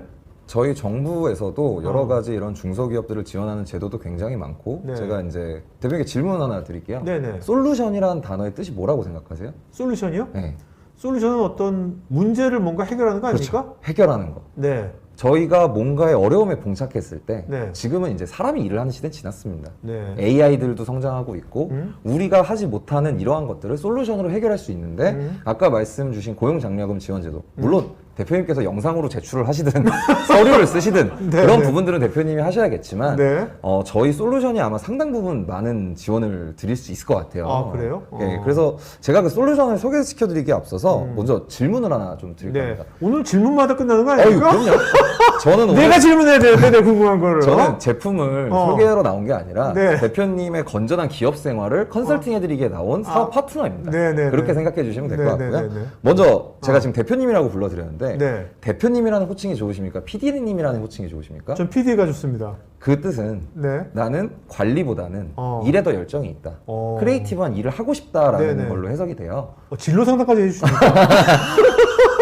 저희 정부에서도 여러 가지 이런 중소기업들을 지원하는 제도도 굉장히 많고 네. 제가 이제 대표님께 질문 하나 드릴게요. 네네. 솔루션이라는 단어의 뜻이 뭐라고 생각하세요? 솔루션이요? 네. 솔루션은 어떤 문제를 뭔가 해결하는 거 아닙니까? 그렇죠. 해결하는 거. 네. 저희가 뭔가의 어려움에 봉착했을 때 네. 지금은 이제 사람이 일을 하는 시대는 지났습니다. 네. AI들도 성장하고 있고 우리가 하지 못하는 이러한 것들을 솔루션으로 해결할 수 있는데 아까 말씀 주신 고용장려금 지원제도 물론 대표님께서 영상으로 제출을 하시든 서류를 쓰시든 네, 그런 네. 부분들은 대표님이 하셔야겠지만 네. 저희 솔루션이 아마 상당 부분 많은 지원을 드릴 수 있을 것 같아요. 아, 그래요? 예, 그래서 제가 그 솔루션을 소개시켜드리기에 앞서서 먼저 질문을 하나 좀 드릴까 네. 합니다. 오늘 질문마다 끝나는 거 어유 아닙니까? 그럼요. 저는 오늘 내가 질문해야 되는데 내가 궁금한 거를. 저는 제품을 소개하러 나온 게 아니라 네. 대표님의 건전한 기업 생활을 컨설팅해드리기에 나온 사업 파트너입니다. 네네네. 그렇게 생각해 주시면 될 것 같고요. 네네네네. 먼저 제가 지금 대표님이라고 불러드렸는데 네. 대표님이라는 호칭이 좋으십니까? PD님이라는 호칭이 좋으십니까? 전 PD가 좋습니다. 그 뜻은 네. 나는 관리보다는 어. 일에 더 열정이 있다. 어. 크리에이티브한 일을 하고 싶다라는 네네. 걸로 해석이 돼요. 진로 상담까지 해주십니까?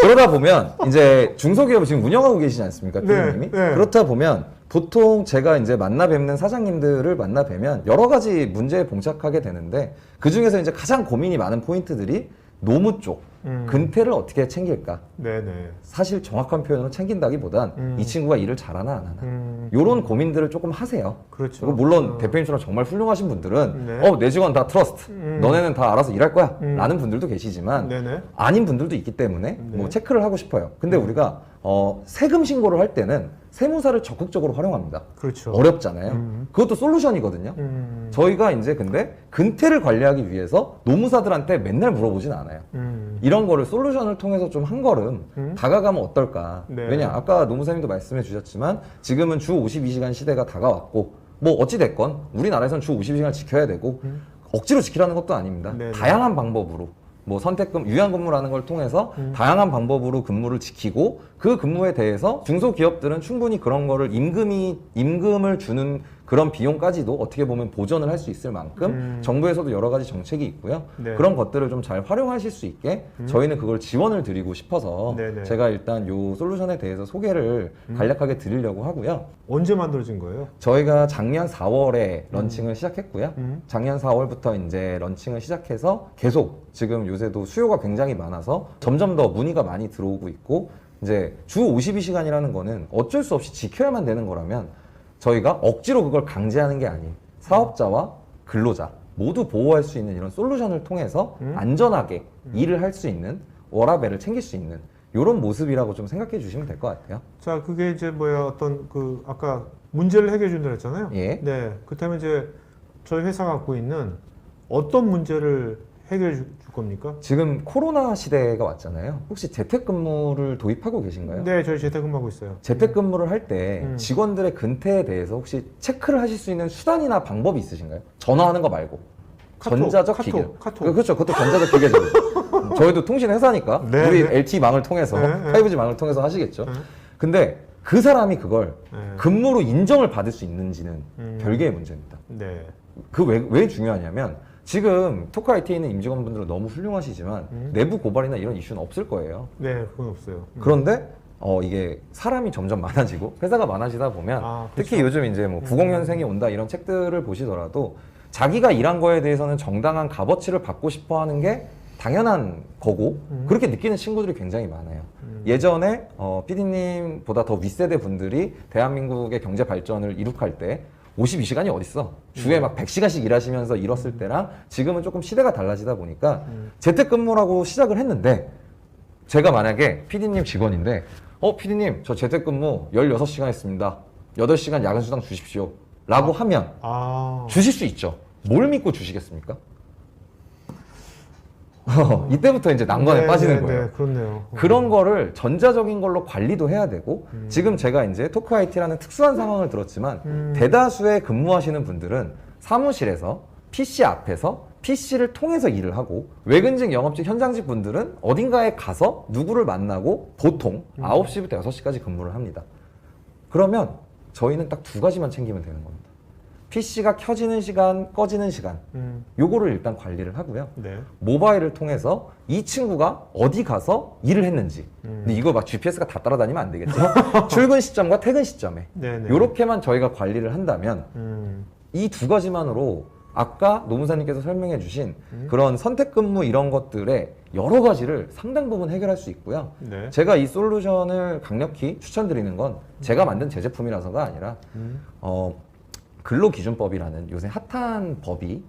그러다 보면 이제 중소기업을 지금 운영하고 계시지 않습니까, 네, PD님이? 네. 그렇다 보면 보통 제가 이제 만나 뵙는 사장님들을 만나 뵈면 여러 가지 문제에 봉착하게 되는데 그 중에서 이제 가장 고민이 많은 포인트들이 노무 쪽, 근태를 어떻게 챙길까? 네네. 사실 정확한 표현으로 챙긴다기보단 이 친구가 일을 잘하나 안 하나 이런 고민들을 조금 하세요. 그렇죠. 그리고 물론 대표님처럼 정말 훌륭하신 분들은 네. 내 직원 다 트러스트, 너네는 다 알아서 일할 거야 라는 분들도 계시지만 네네. 아닌 분들도 있기 때문에 네. 뭐 체크를 하고 싶어요. 근데 우리가 세금 신고를 할 때는 세무사를 적극적으로 활용합니다. 그렇죠. 어렵잖아요. 그것도 솔루션이거든요. 저희가 이제 근데 근태를 관리하기 위해서 노무사들한테 맨날 물어보진 않아요. 이런 거를 솔루션을 통해서 좀 한 걸음 다가가면 어떨까. 네. 왜냐 아까 노무사님도 말씀해 주셨지만 지금은 주 52시간 시대가 다가왔고 뭐 어찌됐건 우리나라에서는 주 52시간을 지켜야 되고 억지로 지키라는 것도 아닙니다. 네네. 다양한 방법으로 뭐 선택금, 유연근무라는 걸 통해서 다양한 방법으로 근무를 지키고 그 근무에 대해서 중소기업들은 충분히 그런 거를 임금을 주는 그런 비용까지도 어떻게 보면 보전을 할 수 있을 만큼 정부에서도 여러 가지 정책이 있고요. 네. 그런 것들을 좀 잘 활용하실 수 있게 저희는 그걸 지원을 드리고 싶어서 네네. 제가 일단 요 솔루션에 대해서 소개를 간략하게 드리려고 하고요. 언제 만들어진 거예요? 저희가 작년 4월에 런칭을 시작했고요. 작년 4월부터 이제 런칭을 시작해서 계속 지금 요새도 수요가 굉장히 많아서 점점 더 문의가 많이 들어오고 있고 이제 주 52시간이라는 거는 어쩔 수 없이 지켜야만 되는 거라면 저희가 억지로 그걸 강제하는 게 아닌 사업자와 근로자 모두 보호할 수 있는 이런 솔루션을 통해서 안전하게 일을 할 수 있는 워라밸을 챙길 수 있는 이런 모습이라고 좀 생각해 주시면 될 것 같아요. 자, 그게 이제 어떤 아까 문제를 해결해 준다 했잖아요. 예. 네. 그렇다면 이제 저희 회사가 갖고 있는 어떤 문제를 해결해 줄 겁니까? 지금 코로나 시대가 왔잖아요. 혹시 재택근무를 도입하고 계신가요? 네, 저희 재택근무하고 있어요. 재택근무를 할 때 직원들의 근태에 대해서 혹시 체크를 하실 수 있는 수단이나 방법이 있으신가요? 전화하는 거 말고 전자적 기계. 카톡. 그렇죠. 그것도 전자적 기계죠. 저희도 통신 회사니까 네, 우리 네. LTE망을 통해서 네, 네. 5G 망을 통해서 하시겠죠. 네. 근데 그 사람이 그걸 네. 근무로 인정을 받을 수 있는지는 별개의 문제입니다. 네. 그 왜 중요하냐면 지금 토크 IT에 있는 임직원분들은 너무 훌륭하시지만 내부 고발이나 이런 이슈는 없을 거예요. 네, 그건 없어요. 그런데 이게 사람이 점점 많아지고 회사가 많아지다 보면 아, 특히 요즘 이제 뭐 90년생이 온다 이런 책들을 보시더라도 자기가 일한 거에 대해서는 정당한 값어치를 받고 싶어 하는 게 당연한 거고 그렇게 느끼는 친구들이 굉장히 많아요. 예전에 PD님보다 더 윗세대 분들이 대한민국의 경제 발전을 이룩할 때 52시간이 어딨어? 주에 막 100시간씩 일하시면서 일었을 때랑 지금은 조금 시대가 달라지다 보니까 재택근무라고 시작을 했는데 제가 만약에 PD님 직원인데 PD님 저 재택근무 16시간 했습니다. 8시간 야근 수당 주십시오. 라고 하면 주실 수 있죠. 뭘 믿고 주시겠습니까? 이때부터 이제 난관에 네, 빠지는 네, 거예요. 네, 그렇네요. 그런 거를 전자적인 걸로 관리도 해야 되고 지금 제가 이제 토크 IT라는 특수한 상황을 들었지만 대다수의 근무하시는 분들은 사무실에서 PC 앞에서 PC를 통해서 일을 하고 외근직 영업직 현장직 분들은 어딘가에 가서 누구를 만나고 보통 9시부터 6시까지 근무를 합니다. 그러면 저희는 딱 두 가지만 챙기면 되는 겁니다. PC가 켜지는 시간, 꺼지는 시간 요거를 일단 관리를 하고요. 네. 모바일을 통해서 이 친구가 어디 가서 일을 했는지 근데 이거 막 GPS가 다 따라다니면 안 되겠죠. 출근 시점과 퇴근 시점에 네네. 요렇게만 저희가 관리를 한다면 이 두 가지만으로 아까 노무사님께서 설명해 주신 그런 선택근무 이런 것들에 여러 가지를 상당 부분 해결할 수 있고요. 네. 제가 이 솔루션을 강력히 추천드리는 건 제가 만든 제 제품이라서가 아니라 근로기준법이라는 요새 핫한 법이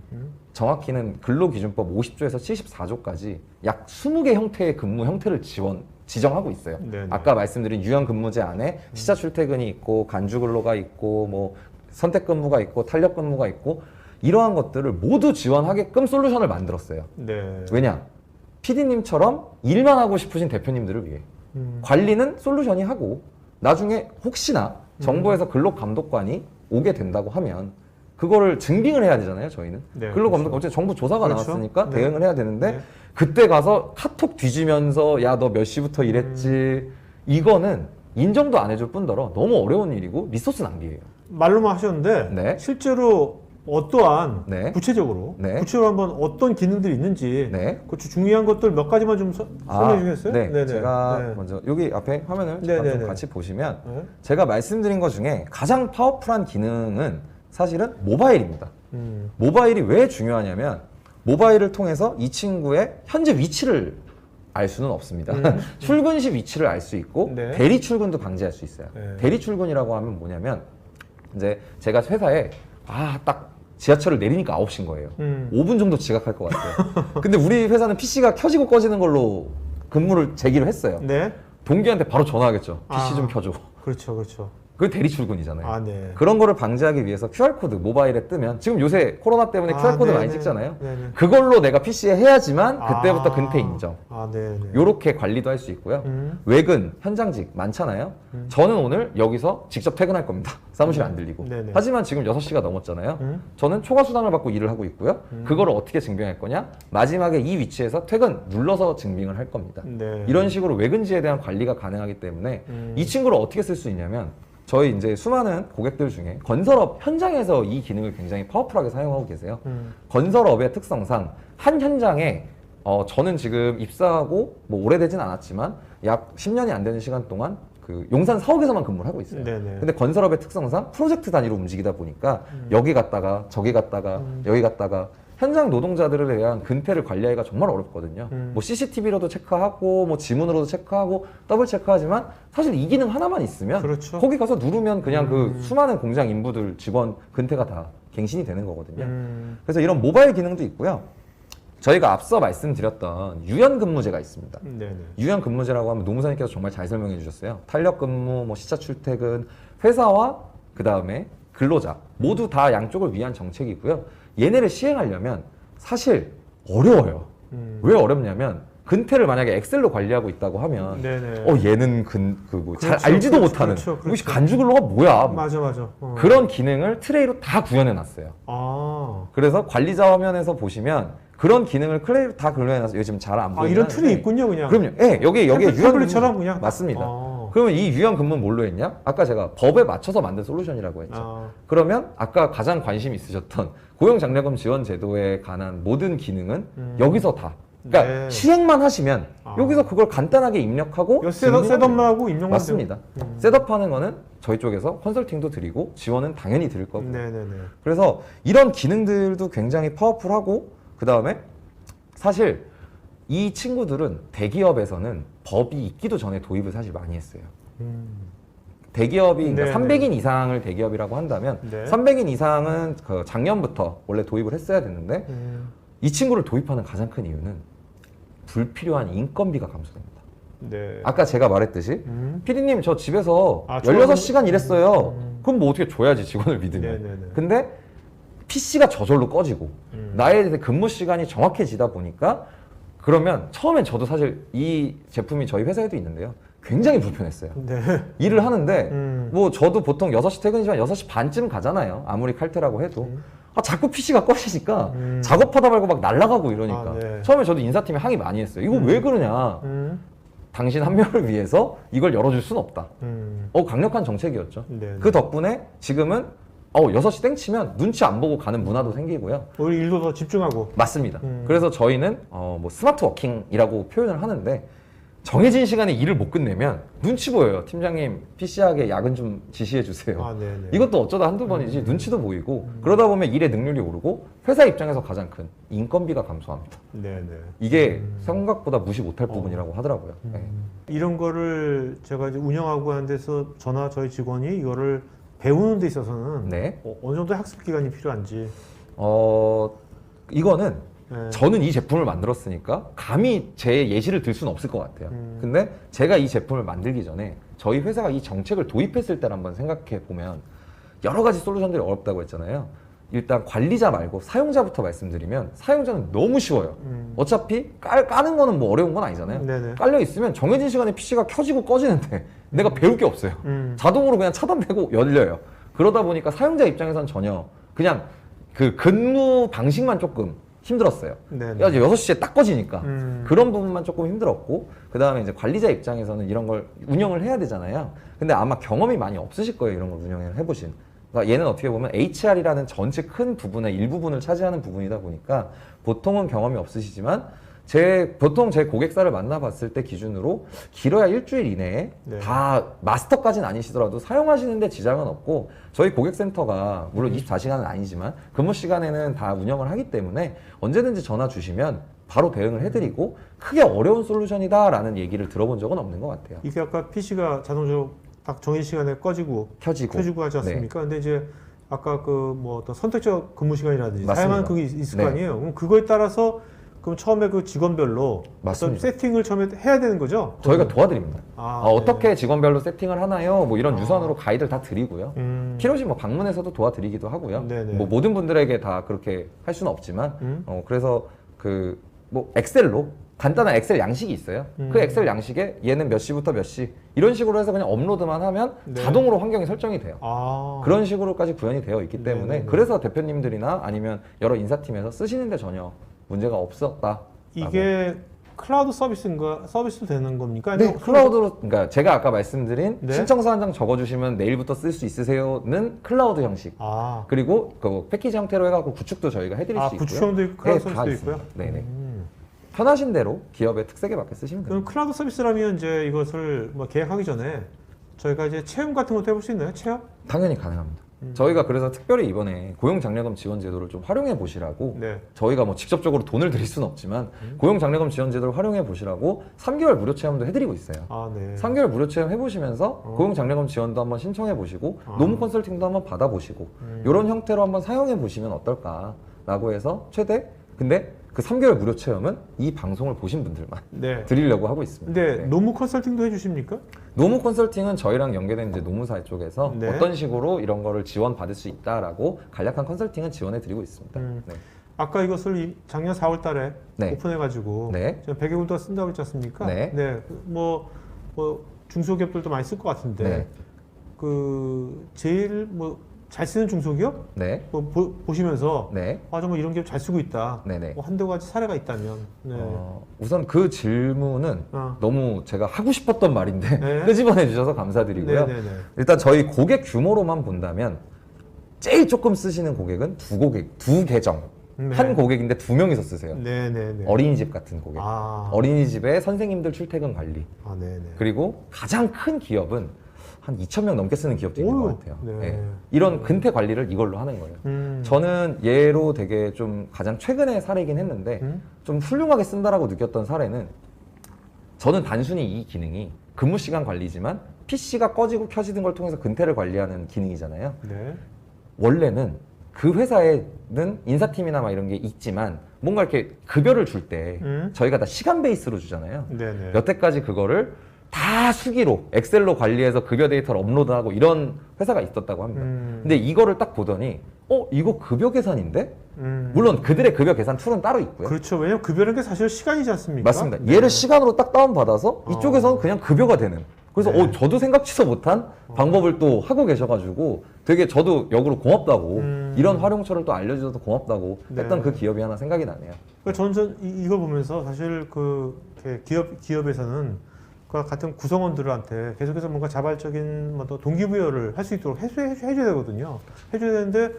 정확히는 근로기준법 50조에서 74조까지 약 20개 형태의 근무 형태를 지정하고 있어요. 네네. 아까 말씀드린 유연근무제 안에 시차 출퇴근이 있고 간주근로가 있고 뭐 선택근무가 있고 탄력근무가 있고 이러한 것들을 모두 지원하게끔 솔루션을 만들었어요. 네. 왜냐? PD님처럼 일만 하고 싶으신 대표님들을 위해 관리는 솔루션이 하고 나중에 혹시나 정부에서 근로감독관이 오게 된다고 하면 그거를 증빙을 해야 되잖아요, 저희는. 네, 근로감독관, 그렇죠. 어쨌든 정부 조사가 그렇죠. 나왔으니까 네. 대응을 해야 되는데 네. 그때 가서 카톡 뒤지면서 야, 너 몇 시부터 일했지. 이거는 인정도 안 해줄 뿐더러 너무 어려운 일이고 리소스 낭비예요. 말로만 하셨는데 네. 실제로 어떠한 네. 구체적으로 네. 구체적으로 한번 어떤 기능들이 있는지 네. 그 중요한 것들 몇 가지만 좀 설명해 주겠어요? 네. 네네. 제가 네. 먼저 여기 앞에 화면을 네네네. 좀 같이 보시면 네. 제가 말씀드린 것 중에 가장 파워풀한 기능은 사실은 모바일입니다. 모바일이 왜 중요하냐면 모바일을 통해서 이 친구의 현재 위치를 알 수는 없습니다. 출근 시 위치를 알 수 있고 네. 대리 출근도 방지할 수 있어요. 네. 대리 출근이라고 하면 뭐냐면 이제 제가 회사에 딱 지하철을 내리니까 9시인 거예요. 5분 정도 지각할 것 같아요. 근데 우리 회사는 PC가 켜지고 꺼지는 걸로 근무를 제기를 했어요. 네. 동기한테 바로 전화하겠죠. PC 아. 좀 켜줘. 그렇죠, 그렇죠. 그게 대리 출근이잖아요. 아, 네. 그런 거를 방지하기 위해서 QR코드 모바일에 뜨면 지금 요새 코로나 때문에 아, QR코드 많이 네네. 찍잖아요. 네네. 그걸로 내가 PC에 해야지만 그때부터 아. 근태 인정. 아, 네. 네. 요렇게 관리도 할 수 있고요. 외근, 현장직 많잖아요. 저는 오늘 여기서 직접 퇴근할 겁니다. 사무실 안 들리고. 네네. 하지만 지금 6시가 넘었잖아요. 저는 초과 수당을 받고 일을 하고 있고요. 그거를 어떻게 증명할 거냐? 마지막에 이 위치에서 퇴근 눌러서 증빙을 할 겁니다. 네. 이런 식으로 외근지에 대한 관리가 가능하기 때문에 이 친구를 어떻게 쓸 수 있냐면 저희 이제 수많은 고객들 중에 건설업 현장에서 이 기능을 굉장히 파워풀하게 사용하고 계세요. 건설업의 특성상 한 현장에 저는 지금 입사하고 뭐 오래되진 않았지만 약 10년이 안 되는 시간 동안 그 용산 사옥에서만 근무를 하고 있어요. 네네. 근데 건설업의 특성상 프로젝트 단위로 움직이다 보니까 여기 갔다가 저기 갔다가 여기 갔다가 현장 노동자들에 대한 근태를 관리하기가 정말 어렵거든요. 뭐 CCTV로도 체크하고 뭐 지문으로도 체크하고 더블 체크하지만 사실 이 기능 하나만 있으면 그렇죠. 거기 가서 누르면 그냥 그 수많은 공장 인부들 직원 근태가 다 갱신이 되는 거거든요. 그래서 이런 모바일 기능도 있고요. 저희가 앞서 말씀드렸던 유연근무제가 있습니다. 네네. 유연근무제라고 하면 노무사님께서 정말 잘 설명해 주셨어요. 탄력근무, 뭐 시차 출퇴근, 회사와 그 다음에 근로자 모두 다 양쪽을 위한 정책이고요. 얘네를 시행하려면 사실 어려워요. 왜 어렵냐면 근태를 만약에 엑셀로 관리하고 있다고 하면 네네. 얘는 잘 그렇죠, 알지도 그렇죠, 못하는 그렇죠, 그렇죠. 혹시 간주근로가 뭐야? 맞아, 맞아. 그런 기능을 트레이로 다 구현해 놨어요. 아, 그래서 관리자 화면에서 보시면 그런 기능을 트레이로 다 구현해 놨어요. 요즘 잘 안 보이긴 이런 툴이 하는데. 있군요, 그냥. 그럼요. 예, 여기에 템플릿처럼 그냥. 맞습니다. 아. 그러면 이 유연 근무는 뭘로 했냐? 아까 제가 법에 맞춰서 만든 솔루션이라고 했죠. 아. 그러면 아까 가장 관심 있으셨던 고용장려금 지원 제도에 관한 모든 기능은 여기서 다. 그러니까 네. 시행만 하시면 여기서 그걸 간단하게 입력하고 이거 증명을 셋업만 해요. 하고 입력만 맞습니다. 셋업하는 거는 저희 쪽에서 컨설팅도 드리고 지원은 당연히 드릴 거고. 네네네. 그래서 이런 기능들도 굉장히 파워풀하고 그 다음에 사실 이 친구들은 대기업에서는 법이 있기도 전에 도입을 사실 많이 했어요. 대기업이 그러니까 네네. 300인 이상을 대기업이라고 한다면 네. 300인 이상은 그 작년부터 원래 도입을 했어야 됐는데 이 친구를 도입하는 가장 큰 이유는 불필요한 인건비가 감소됩니다. 네. 아까 제가 말했듯이 피디님 저 집에서 아, 16시간 일했어요. 그럼 뭐 어떻게 줘야지 직원을 믿으면. 네네네. 근데 PC가 저절로 꺼지고 나에 대해 근무 시간이 정확해지다 보니까 그러면 처음엔 저도 사실 이 제품이 저희 회사에도 있는데요. 굉장히 불편했어요. 네. 일을 하는데 뭐 저도 보통 6시 퇴근이지만 6시 반쯤 가잖아요. 아무리 칼퇴라고 해도. 자꾸 PC가 꺼지니까 작업하다 말고 막 날아가고 이러니까. 아, 네. 처음에 저도 인사팀에 항의 많이 했어요. 이거 왜 그러냐. 당신 한 명을 위해서 이걸 열어줄 수는 없다. 강력한 정책이었죠. 네. 그 덕분에 지금은 6시 땡치면 눈치 안 보고 가는 문화도 생기고요. 우리 일도 더 집중하고. 맞습니다. 그래서 저희는 뭐 스마트 워킹이라고 표현을 하는데 정해진 시간에 일을 못 끝내면 눈치 보여요. 팀장님 PC하게 야근 좀 지시해 주세요. 아, 네네. 이것도 어쩌다 한두 번이지 눈치도 보이고 그러다 보면 일의 능률이 오르고 회사 입장에서 가장 큰 인건비가 감소합니다. 네네. 이게 생각보다 무시 못할 부분이라고 하더라고요. 네. 이런 거를 제가 이제 운영하고 하는 데서 저나 저희 직원이 이거를 배우는 데 있어서는 네. 어느 정도 학습 기간이 필요한지. 이거는 네. 저는 이 제품을 만들었으니까 감히 제 예시를 들 수는 없을 것 같아요. 근데 제가 이 제품을 만들기 전에 저희 회사가 이 정책을 도입했을 때를 한번 생각해 보면 여러 가지 솔루션들이 어렵다고 했잖아요. 일단 관리자 말고 사용자부터 말씀드리면 사용자는 너무 쉬워요. 어차피 까는 거는 뭐 어려운 건 아니잖아요. 네네. 깔려 있으면 정해진 시간에 PC가 켜지고 꺼지는데 내가 배울 게 없어요. 자동으로 그냥 차단되고 열려요. 그러다 보니까 사용자 입장에선 전혀 그냥 그 근무 방식만 조금 힘들었어요. 네네. 그래서 6시에 딱 꺼지니까 음. 그런 부분만 조금 힘들었고 그 다음에 이제 관리자 입장에서는 이런 걸 운영을 해야 되잖아요. 근데 아마 경험이 많이 없으실 거예요. 이런 걸 운영을 해보신. 그러니까 얘는 어떻게 보면 HR이라는 전체 큰 부분의 일부분을 차지하는 부분이다 보니까 보통은 경험이 없으시지만 보통 제 고객사를 만나봤을 때 기준으로 길어야 일주일 이내에 네. 다 마스터까지는 아니시더라도 사용하시는데 지장은 없고 저희 고객센터가 물론 24시간은 아니지만 근무 시간에는 다 운영을 하기 때문에 언제든지 전화 주시면 바로 대응을 해드리고 크게 어려운 솔루션이다라는 얘기를 들어본 적은 없는 것 같아요. 이게 아까 PC가 자동적으로 딱 정해진 시간에 켜지고 켜지고 하지 않습니까? 근데 이제 아까 그 뭐 어떤 선택적 근무 시간이라든지 맞습니다. 다양한 그게 있을 네. 거 아니에요. 그럼 그거에 따라서 그럼 처음에 그 직원별로 어떤 맞습니다. 세팅을 처음에 해야 되는 거죠? 저희가 도와드립니다. 아, 어떻게 직원별로 세팅을 하나요? 뭐 이런 아. 유선으로 가이드를 다 드리고요. 필요하시면 뭐 방문해서도 도와드리기도 하고요. 네네. 뭐 모든 분들에게 다 그렇게 할 수는 없지만 그래서 그 뭐 엑셀로 간단한 엑셀 양식이 있어요. 그 엑셀 양식에 얘는 몇 시부터 몇 시 이런 식으로 해서 그냥 업로드만 하면 네. 자동으로 환경이 설정이 돼요. 아. 그런 식으로까지 구현이 되어 있기 때문에 네네네. 그래서 대표님들이나 아니면 여러 인사팀에서 쓰시는데 전혀 문제가 없었다. 이게 클라우드 서비스도 되는 겁니까? 네, 아니면 클라우드로, 그러니까 제가 아까 말씀드린 네. 신청서 한 장 적어주시면 내일부터 쓸 수 있으세요는 클라우드 형식. 아, 그리고 그 패키지 형태로 해갖고 구축도 저희가 해드릴 수 있고요. 구축형도 있고 클라우드 네, 다 서비스도 있고요. 있습니다. 네네. 편하신 대로 기업의 특색에 맞게 쓰시면 그럼 됩니다. 클라우드 서비스라면 이제 이것을 뭐 계약하기 전에 저희가 이제 체험 같은 것도 해볼 수 있나요? 체험? 당연히 가능합니다. 저희가 그래서 특별히 이번에 고용장려금 지원 제도를 좀 활용해 보시라고 네. 저희가 뭐 직접적으로 돈을 드릴 수는 없지만 고용장려금 지원 제도를 활용해 보시라고 3개월 무료 체험도 해드리고 있어요. 아, 네. 3개월 무료 체험 해보시면서 고용장려금 지원도 한번 신청해 보시고 노무 컨설팅도 한번 받아보시고 이런 형태로 한번 사용해 보시면 어떨까라고 해서 근데 그 3개월 무료 체험은 이 방송을 보신 분들만 네. 드리려고 하고 있습니다. 근데 네. 노무 컨설팅도 해주십니까? 노무 컨설팅은 저희랑 연계된 이제 노무사 쪽에서 네. 어떤 식으로 이런 거를 지원 받을 수 있다라고 간략한 컨설팅은 지원해 드리고 있습니다. 네. 아까 이것을 작년 4월 달에 네. 오픈해가지고 네. 100여 분 더 쓴다고 했지 않습니까? 네. 뭐 중소기업들도 많이 쓸 것 같은데 네. 그 제일 잘 쓰는 중소기업 네. 보시면서 네. 아 정말 이런 기업 잘 쓰고 있다. 네네. 뭐 한두 가지 사례가 있다면. 네. 우선 그 질문은 어. 너무 제가 하고 싶었던 말인데 네. 끄집어내 주셔서 감사드리고요. 네네네. 일단 저희 고객 규모로만 본다면 제일 조금 쓰시는 고객은 두 계정. 네. 한 고객인데 2명이서 쓰세요. 네네네. 어린이집 같은 고객. 아. 어린이집에 선생님들 출퇴근 관리. 아, 네네. 그리고 가장 큰 기업은 한 2,000명 넘게 쓰는 기업도 있는 오유. 것 같아요. 네. 예. 이런 근태 관리를 이걸로 하는 거예요. 음. 저는 얘로 되게 좀 가장 최근의 사례이긴 했는데 좀 훌륭하게 쓴다라고 느꼈던 사례는 저는 단순히 이 기능이 근무 시간 관리지만 PC가 꺼지고 켜지는 걸 통해서 근태를 관리하는 기능이잖아요. 네. 원래는 그 회사에는 인사팀이나 막 이런 게 있지만 뭔가 이렇게 급여를 줄 때 저희가 다 시간 베이스로 주잖아요. 네네. 여태까지 그거를 다 수기로 엑셀로 관리해서 급여 데이터를 업로드하고 이런 회사가 있었다고 합니다. 근데 이거를 딱 보더니 이거 급여 계산인데? 물론 그들의 급여 계산 툴은 따로 있고요. 그렇죠. 왜냐면 급여라는 게 사실 시간이지 않습니까? 맞습니다. 네. 얘를 시간으로 딱 다운받아서 이쪽에서는 그냥 급여가 되는. 그래서 네. 저도 생각지도 못한 방법을 또 하고 계셔가지고 되게 저도 역으로 고맙다고 이런 활용처를 또 알려주셔서 고맙다고 네. 했던 그 기업이 하나 생각이 나네요. 그러니까 저는 이걸 보면서 사실 그 이렇게 기업에서는 그 같은 구성원들한테 계속해서 뭔가 자발적인 동기부여를 할 수 있도록 해줘야 되거든요. 해줘야 되는데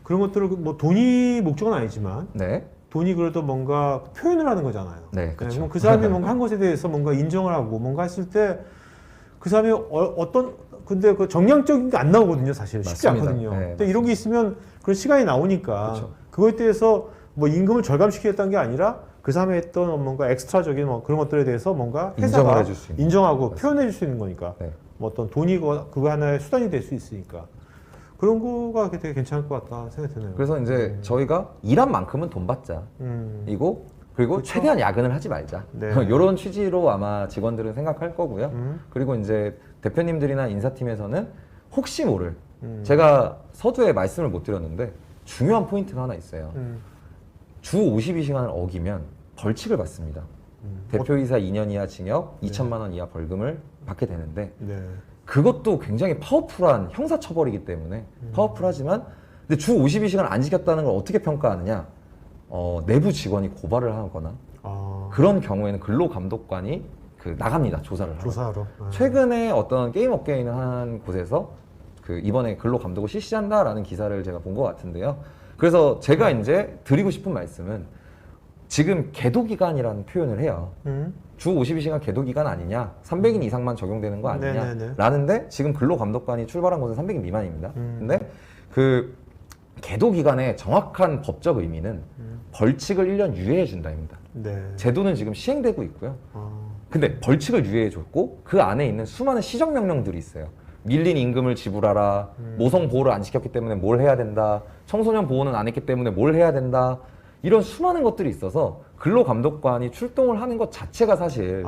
그런 것들을 뭐 돈이 목적은 아니지만 네. 돈이 그래도 뭔가 표현을 하는 거잖아요. 네, 그쵸. 그럼 그 사람이 뭔가 한 것에 대해서 뭔가 인정을 하고 뭔가 했을 때 그 사람이 어떤 근데 그 정량적인 게 안 나오거든요, 사실 쉽지 맞습니다. 않거든요. 네, 근데 이런 게 있으면 그런 시간이 나오니까 그쵸. 그거에 대해서 뭐 임금을 절감시키겠다는 게 아니라 그 사람이 했던 뭔가 엑스트라적인 뭐 그런 것들에 대해서 뭔가 회사가 인정을 해줄 수 있는. 인정하고 맞습니다. 표현해 줄 수 있는 거니까 네. 뭐 어떤 돈이 그거 하나의 수단이 될 수 있으니까 그런 거가 되게 괜찮을 것 같다 생각이 드네요. 그래서 이제 저희가 일한 만큼은 돈 받자. 이고 그리고 그쵸. 최대한 야근을 하지 말자. 네. 이런 취지로 아마 직원들은 생각할 거고요. 그리고 이제 대표님들이나 인사팀에서는 혹시 모를 제가 서두에 말씀을 못 드렸는데 중요한 포인트가 하나 있어요. 주 52시간을 어기면 벌칙을 받습니다. 대표이사 2년 이하 징역, 2천만 원 이하 벌금을 받게 되는데 네. 그것도 굉장히 파워풀한 형사처벌이기 때문에 파워풀하지만 근데 주 52시간 안 지켰다는 걸 어떻게 평가하느냐? 내부 직원이 고발을 하거나 그런 경우에는 근로감독관이 나갑니다. 조사를 하러. 조사하러. 최근에 어떤 게임 업계에 있는 한 곳에서 이번에 근로감독을 실시한다라는 기사를 제가 본 것 같은데요. 그래서 제가 이제 드리고 싶은 말씀은 지금 계도기간이라는 표현을 해요. 주 52시간 계도기간 아니냐? 300인 이상만 적용되는 거 아니냐? 네네네. 라는데 지금 근로감독관이 출발한 곳은 300인 미만입니다. 근데 그 계도기간의 정확한 법적 의미는 벌칙을 1년 유예해 준다입니다. 네. 제도는 지금 시행되고 있고요. 근데 벌칙을 유예해 줬고 그 안에 있는 수많은 시정명령들이 있어요. 밀린 임금을 지불하라, 모성 보호를 안 지켰기 때문에 뭘 해야 된다, 청소년 보호는 안 했기 때문에 뭘 해야 된다, 이런 수많은 것들이 있어서 근로감독관이 출동을 하는 것 자체가 사실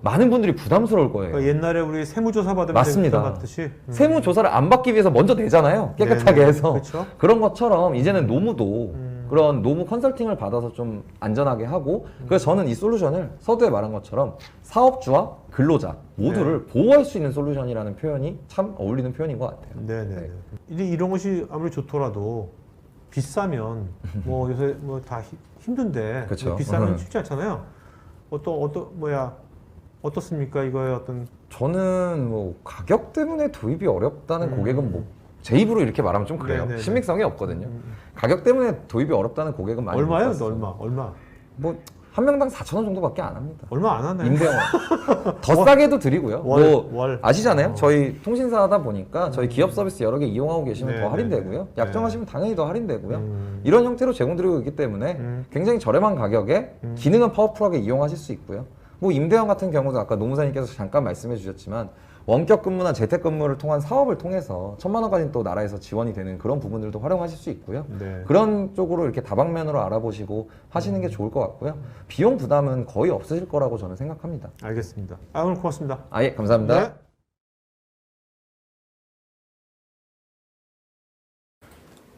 많은 분들이 부담스러울 거예요. 그러니까 옛날에 우리 세무조사 받으면 맞습니다. 같듯이 세무조사를 안 받기 위해서 먼저 내잖아요. 깨끗하게 네네. 해서. 그렇죠. 그런 것처럼 이제는 노무도 그런 노무 컨설팅을 받아서 좀 안전하게 하고 그래서 저는 이 솔루션을 서두에 말한 것처럼 사업주와 근로자 모두를 보호할 수 있는 솔루션이라는 표현이 참 어울리는 표현인 것 같아요. 네네. 네. 이제 이런 것이 아무리 좋더라도 비싸면 뭐 요새 뭐 다 힘든데 그쵸. 비싸면 쉽지 않잖아요. 어떻습니까? 이거의 어떤 저는 뭐 가격 때문에 도입이 어렵다는 고객은 뭐 제 입으로 이렇게 말하면 좀 그래요. 네네네. 신빙성이 없거든요. 가격 때문에 도입이 어렵다는 고객은 많이 얼마예요? 못 봤어요. 얼마? 뭐 한 명당 4,000원 정도밖에 안 합니다. 얼마 안 하네. 임대원 더 싸게도 드리고요. 월. 아시잖아요. 저희 통신사다 보니까 저희 기업 서비스 여러 개 이용하고 계시면 네, 더 할인되고요. 네. 약정하시면 당연히 더 할인되고요. 이런 형태로 제공드리고 있기 때문에 굉장히 저렴한 가격에 기능은 파워풀하게 이용하실 수 있고요. 뭐 임대원 같은 경우도 아까 노무사님께서 잠깐 말씀해 주셨지만 원격 근무나 재택 근무를 통한 사업을 통해서 1,000만 원까지는 또 나라에서 지원이 되는 그런 부분들도 활용하실 수 있고요. 네. 그런 쪽으로 이렇게 다방면으로 알아보시고 하시는 게 좋을 것 같고요. 비용 부담은 거의 없으실 거라고 저는 생각합니다. 알겠습니다. 오늘 고맙습니다. 예, 감사합니다.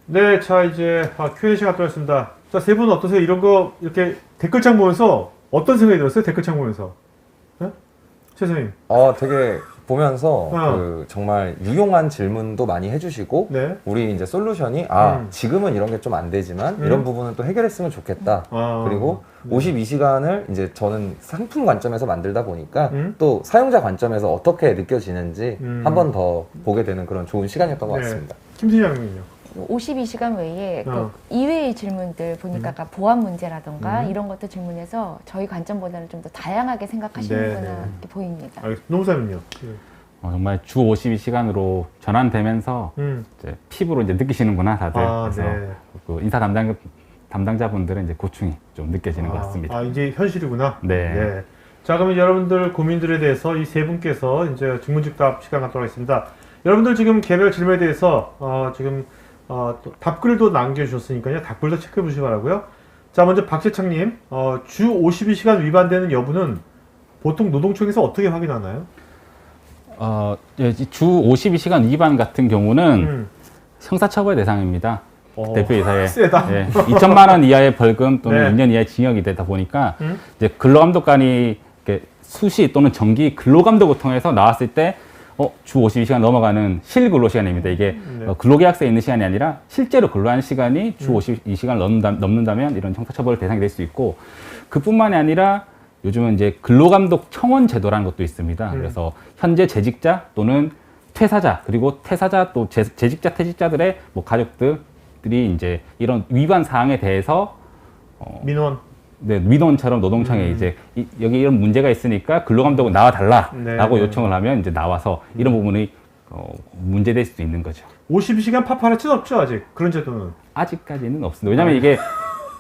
네, 자 이제 Q&A 시간 돌아왔습니다. 자, 세 분은 어떠세요? 이런 거 이렇게 댓글창 보면서 어떤 생각이 들었어요? 댓글창 보면서. 네? 최선님. 되게 보면서 정말 유용한 질문도 많이 해주시고 네. 우리 이제 솔루션이 지금은 이런 게 좀 안 되지만 이런 부분은 또 해결했으면 좋겠다. 그리고 52시간을 이제 저는 상품 관점에서 만들다 보니까 또 사용자 관점에서 어떻게 느껴지는지 한 번 더 보게 되는 그런 좋은 시간이었던 것 같습니다. 김 팀장님은요? 52시간 외에 그 이외의 질문들 보니까 아까 보안 문제라던가 이런 것도 질문해서 저희 관점보다는 좀 더 다양하게 생각하시는구나 이렇게 보입니다. 알겠습니다. 노무사님은요? 정말 주 52시간으로 전환되면서 이제 피부로 이제 느끼시는구나 다들. 그래서 네. 그 인사 담당자분들은 이제 고충이 좀 느껴지는 것 같습니다. 이제 현실이구나. 네. 자, 그러면 여러분들 고민들에 대해서 이 세 분께서 이제 증문즉답 시간 갖도록 하겠습니다. 여러분들 지금 개별 질문에 대해서 또 답글도 남겨주셨으니까요. 답글도 체크해 보시기 바라고요. 자, 먼저 박재창님, 주 52시간 위반되는 여부는 보통 노동청에서 어떻게 확인하나요? 주 52시간 위반 같은 경우는 형사처벌 대상입니다. 대표이사의 세다. 2천만 원 이하의 벌금 또는 네. 2년 이하의 징역이 되다 보니까 이제 근로감독관이 이렇게 수시 또는 정기 근로감독을 통해서 나왔을 때 주 52시간 넘어가는 실근로시간입니다. 이게 근로계약서에 있는 시간이 아니라 실제로 근로한 시간이 주 52시간을 넘는다면 이런 형사처벌 대상이 될 수 있고 그뿐만이 아니라 요즘은 이제 근로감독 청원 제도라는 것도 있습니다. 그래서 현재 재직자 또는 퇴사자 그리고 퇴사자 또 재직자 퇴직자들의 뭐 가족들이 이제 이런 위반 사항에 대해서 민원. 네, 민원처럼 노동청에 이제 여기 이런 문제가 있으니까 근로감독은 나와달라라고 네. 요청을 하면 이제 나와서 이런 부분이 문제될 수도 있는 거죠. 52시간 파파라치는 없죠 아직 그런 제도는. 아직까지는 없습니다. 왜냐하면 이게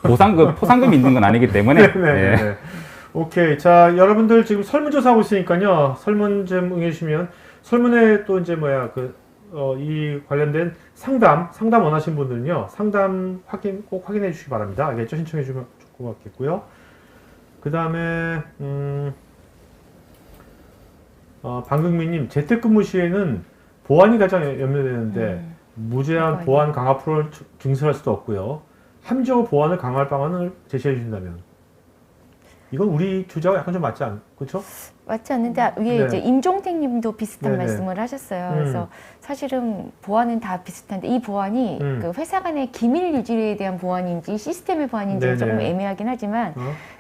포상금이 있는 건 아니기 때문에. 네. 오케이. 자, 여러분들 지금 설문조사 하고 있으니까요. 설문 좀 응해주시면 설문에 또 이제 이 관련된 상담 원하시는 분들은요. 상담 꼭 확인해 주시기 바랍니다. 알겠죠? 신청해 주면 좋을 것 같겠고요. 그 다음에 방금민님 재택근무 시에는 보안이 가장 염려되는데 무제한 보안 강화 프로를 증설할 수도 없고요. 함정으로 보안을 강화할 방안을 제시해 주신다면 이건 우리 주제와 약간 좀 맞지 그렇죠? 맞지 않는데 위에 네. 이제 임종택님도 비슷한 네네. 말씀을 하셨어요. 그래서 사실은 보안은 다 비슷한데 이 보안이 그 회사 간의 기밀 유지에 대한 보안인지 시스템의 보안인지는 네네. 조금 애매하긴 하지만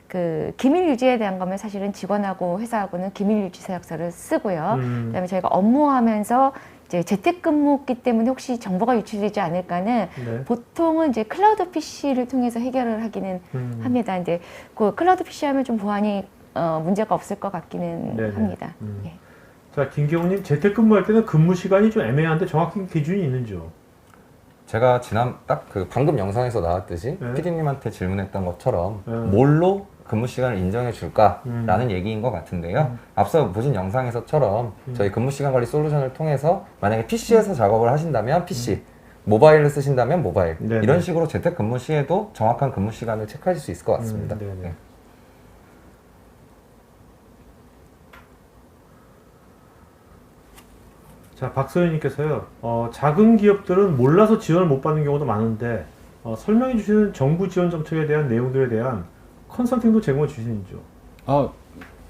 그 기밀 유지에 대한 거면 사실은 직원하고 회사하고는 기밀 유지 서약서를 쓰고요. 그다음에 저희가 업무하면서 이제 재택근무기 때문에 혹시 정보가 유출되지 않을까는 네. 보통은 이제 클라우드 PC를 통해서 해결을 하기는 합니다. 근데 그 클라우드 PC 하면 좀 보안이 문제가 없을 것 같기는 네네. 합니다. 예. 자, 김경호님 재택근무할 때는 근무 시간이 좀 애매한데 정확히 기준이 있는지요? 제가 방금 영상에서 나왔듯이 네. PD님한테 질문했던 것처럼 네. 뭘로 근무 시간을 인정해 줄까라는 얘기인 것 같은데요. 앞서 보신 영상에서처럼 저희 근무 시간 관리 솔루션을 통해서 만약에 PC에서 작업을 하신다면 PC, 모바일을 쓰신다면 모바일 네네. 이런 식으로 재택 근무 시에도 정확한 근무 시간을 체크하실 수 있을 것 같습니다. 네네. 네. 자, 박서연님께서요. 작은 기업들은 몰라서 지원을 못 받는 경우도 많은데 설명해 주시는 정부 지원 정책에 대한 내용들에 대한 컨설팅도 제공해 주시는지요?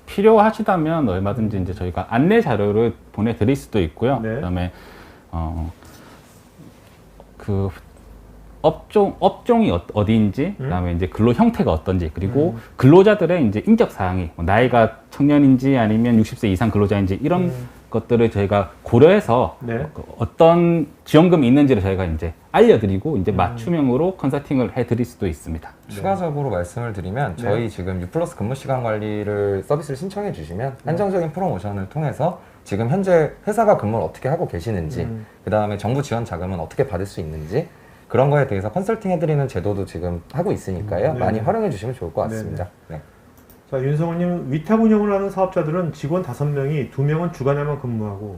필요하시다면 얼마든지 이제 저희가 안내 자료를 보내드릴 수도 있고요. 네. 그다음에 그 업종이 어디인지, 그다음에 이제 근로 형태가 어떤지, 그리고 근로자들의 이제 인적 사항이 나이가 청년인지 아니면 60세 이상 근로자인지 이런 것들을 저희가 고려해서 네. 어떤 지원금이 있는지를 저희가 이제 알려드리고 이제 맞춤형으로 컨설팅을 해드릴 수도 있습니다. 추가적으로 말씀을 드리면 저희 지금 U+ 근무 시간 관리를 서비스를 신청해 주시면 한정적인 프로모션을 통해서 지금 현재 회사가 근무를 어떻게 하고 계시는지 그 다음에 정부 지원 자금은 어떻게 받을 수 있는지 그런 거에 대해서 컨설팅 해드리는 제도도 지금 하고 있으니까요. 네. 많이 활용해 주시면 좋을 것 같습니다. 네. 자, 윤성호님, 위탁 운영을 하는 사업자들은 직원 5명이 2명은 주간에만 근무하고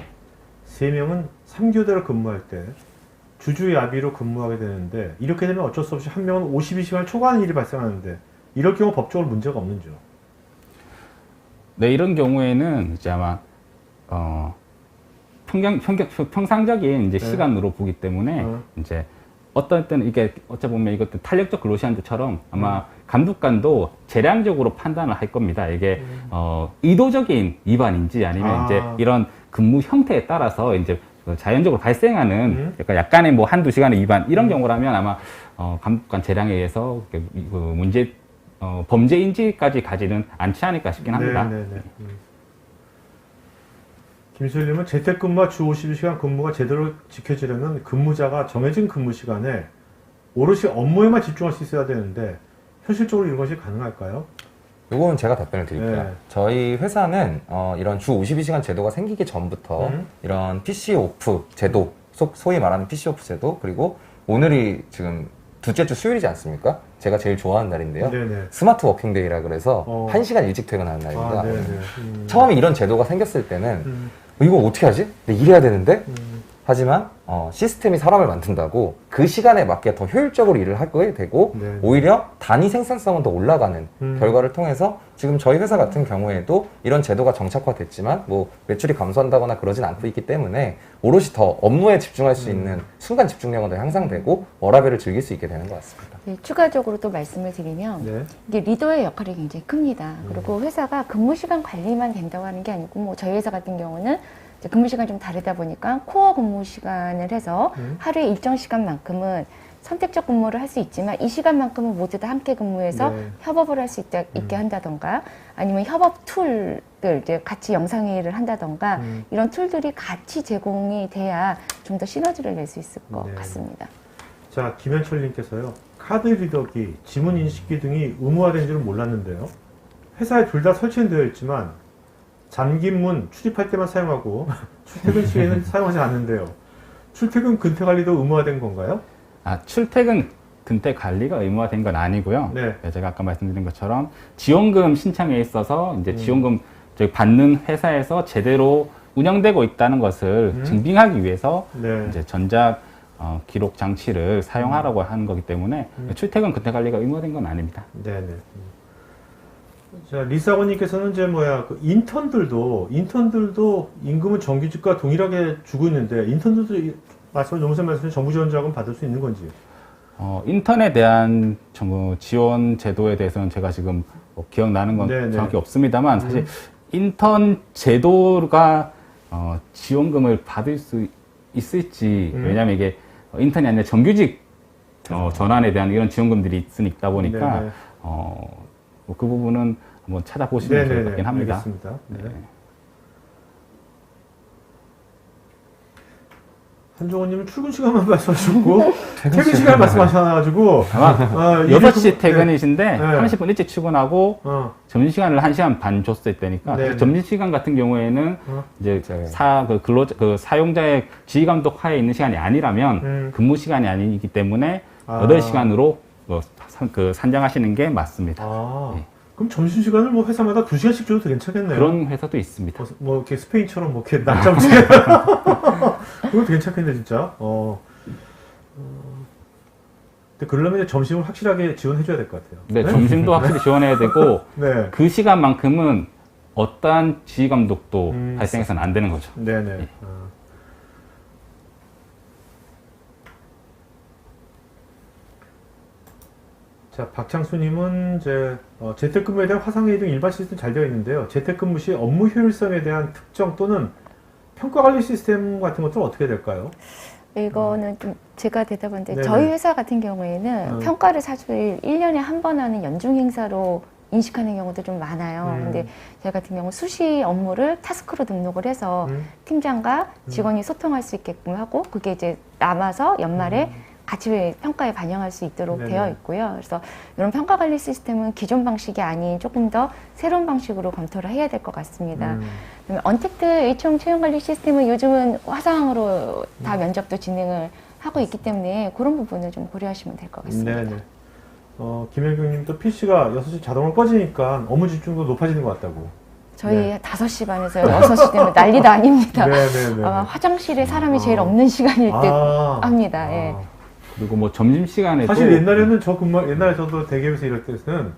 3명은 3교대로 근무할 때 주주야비로 근무하게 되는데 이렇게 되면 어쩔 수 없이 한 명은 52시간을 초과하는 일이 발생하는데 이럴 경우 법적으로 문제가 없는지요? 네, 이런 경우에는 이제 아마 평상적인 이제 시간으로 보기 때문에 이제 어떤 때는 이게 어찌 보면 이것도 탄력적 근로시간제처럼 아마 감독관도 재량적으로 판단을 할 겁니다. 이게 의도적인 위반인지 아니면 이제 이런 근무 형태에 따라서 이제 자연적으로 발생하는 약간의 뭐 한두 시간의 위반 이런 경우라면 아마 감독관 재량에 의해서 그 문제 범죄인지까지 가지는 않지 않을까 싶긴 합니다. 김수일님은 재택근무와 주 52시간 근무가 제대로 지켜지려면 근무자가 정해진 근무 시간에 오롯이 업무에만 집중할 수 있어야 되는데 현실적으로 이런 것이 가능할까요? 요거는 제가 답변을 드릴게요. 네. 저희 회사는 이런 주 52시간 제도가 생기기 전부터 이런 PC 오프 제도, 소위 말하는 PC 오프 제도, 그리고 오늘이 지금 둘째 주 수요일이지 않습니까? 제가 제일 좋아하는 날인데요. 네네. 스마트 워킹데이라 그래서 1시간 일찍 퇴근하는 날입니다. 네네. 처음에 이런 제도가 생겼을 때는 이거 어떻게 하지? 근데 일해야 되는데? 하지만 시스템이 사람을 만든다고 그 시간에 맞게 더 효율적으로 일을 하게 되고 네. 오히려 단위 생산성은 더 올라가는 결과를 통해서 지금 저희 회사 같은 경우에도 이런 제도가 정착화됐지만 뭐 매출이 감소한다거나 그러진 않고 있기 때문에 오롯이 더 업무에 집중할 수 있는 순간 집중력은 더 향상되고 워라밸을 즐길 수 있게 되는 것 같습니다. 네, 추가적으로 또 말씀을 드리면 네. 이게 리더의 역할이 굉장히 큽니다. 그리고 회사가 근무 시간 관리만 된다고 하는 게 아니고 뭐 저희 회사 같은 경우는 이제 근무 시간이 좀 다르다 보니까 코어 근무 시간을 해서 하루에 일정 시간만큼은 선택적 근무를 할 수 있지만 이 시간만큼은 모두 다 함께 근무해서 네. 협업을 할 수 있게 한다던가 아니면 협업 툴들 이제 같이 영상회의를 한다던가 이런 툴들이 같이 제공이 돼야 좀 더 시너지를 낼 수 있을 것 네. 같습니다. 자, 김현철님께서요. 카드 리더기, 지문 인식기 등이 의무화된 줄은 몰랐는데요. 회사에 둘 다 설치는 되어 있지만 잠긴 문 출입할 때만 사용하고 출퇴근 시에는 사용하지 않는데요. 출퇴근 근태 관리도 의무화된 건가요? 출퇴근 근태 관리가 의무화된 건 아니고요. 네. 제가 아까 말씀드린 것처럼 지원금 신청에 있어서 이제 지원금 저희 받는 회사에서 제대로 운영되고 있다는 것을 증빙하기 위해서 네. 이제 전자 기록 장치를 사용하라고 하는 거기 때문에 출퇴근 근태 관리가 의무화된 건 아닙니다. 네네. 자, 리사원님께서는 이제 그 인턴들도 임금은 정규직과 동일하게 주고 있는데 인턴들도 노무사 말씀하신 정부 지원 자금 받을 수 있는 건지요? 인턴에 대한 정부 지원 제도에 대해서는 제가 지금 기억나는 건 네네. 정확히 없습니다만 사실 인턴 제도가 지원금을 받을 수 있을지 왜냐하면 이게 인턴이 아니라 정규직 전환에 대한 이런 지원금들이 있다 보니까 네네. 그 부분은 한번 찾아보시면 좋을 것 같긴 합니다. 알겠습니다. 네. 네. 한종호님은 출근 시간만 말씀하셨고 퇴근 시간 말씀하셔가지고 아마 일일 6시 근무- 퇴근이신데 네. 30분 일찍 출근하고 점심시간을 1시간 반 줬을 때니까 네, 네. 점심시간 같은 경우에는 이제 네. 사용자의 지휘감독 하에 있는 시간이 아니라면 근무 시간이 아니기 때문에 아. 8시간으로 산정하시는 게 맞습니다. 아, 그럼 점심시간을 뭐 회사마다 2시간씩 줘도 괜찮겠네요. 그런 회사도 있습니다. 뭐 이렇게 스페인처럼 뭐 이렇게 낮잠 지 그것도 괜찮겠네 진짜. 근데 그러려면 이제 점심을 확실하게 지원해줘야 될 것 같아요. 네, 점심도 확실히 지원해야 되고 네. 그 시간만큼은 어떠한 지휘감독도 발생해서는 안 되는 거죠. 네네. 자, 박창수님은 이제 재택근무에 대한 화상회의 등 일반 시스템 잘 되어 있는데요. 재택근무 시 업무 효율성에 대한 특정 또는 평가 관리 시스템 같은 것들은 어떻게 될까요? 이거는 좀 제가 대답하는데 네네. 저희 회사 같은 경우에는 평가를 사실 1년에 한 번 하는 연중 행사로 인식하는 경우도 좀 많아요. 근데 제 같은 경우 수시 업무를 타스크로 등록을 해서 팀장과 직원이 소통할 수 있게끔 하고 그게 이제 남아서 연말에 같이 평가에 반영할 수 있도록 네네. 되어 있고요. 그래서 이런 평가 관리 시스템은 기존 방식이 아닌 조금 더 새로운 방식으로 검토를 해야 될 것 같습니다. 그다음에 언택트 H용 채용 관리 시스템은 요즘은 화상으로 다 면접도 진행을 하고 있기 때문에 그런 부분을 좀 고려하시면 될 것 같습니다. 네네. 김혜경님도 PC가 6시 자동으로 꺼지니까 업무 집중도 높아지는 것 같다고. 저희 네. 5시 반에서 6시 되면 난리도 아닙니다. 네네네. 아마 화장실에 사람이 제일 없는 시간일 듯 합니다. 예. 그리고 뭐 점심시간에 사실 옛날에는 옛날에 저도 대기업에서 일할 때는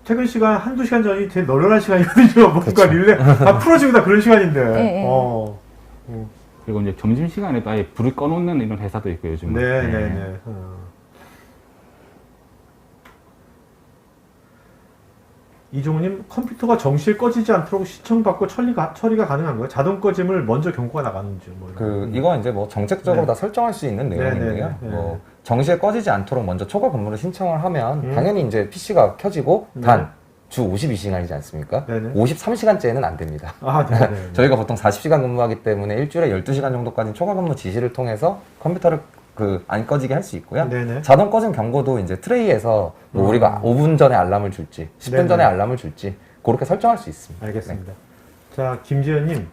퇴근 시간 한두 시간 전이 제일 널널한 시간이거든요. 뭔가 릴레 다 풀어지고 다 그런 시간인데. 예. 그리고 이제 점심시간에 아예 불을 꺼놓는 이런 회사도 있고 요즘은. 네네네. 이종우님, 컴퓨터가 정시에 꺼지지 않도록 시청받고 처리가 가능한가요? 자동 꺼짐을 먼저 경고가 나가는지 뭐 이런. 이건 이제 뭐 정책적으로 네. 다 설정할 수 있는 내용인데요. 네, 네, 네. 뭐 정시에 꺼지지 않도록 먼저 초과 근무를 신청을 하면 당연히 이제 PC가 켜지고 단 주 52시간이지 않습니까? 네네. 53시간째는 안 됩니다. 아, 네네. 저희가 보통 40시간 근무하기 때문에 일주일에 12시간 정도까지 초과 근무 지시를 통해서 컴퓨터를 안 꺼지게 할 수 있고요. 네네. 자동 꺼짐 경고도 이제 트레이에서 뭐 우리가 5분 전에 알람을 줄지, 10분 네네. 전에 알람을 줄지 그렇게 설정할 수 있습니다. 알겠습니다. 자, 김지현님,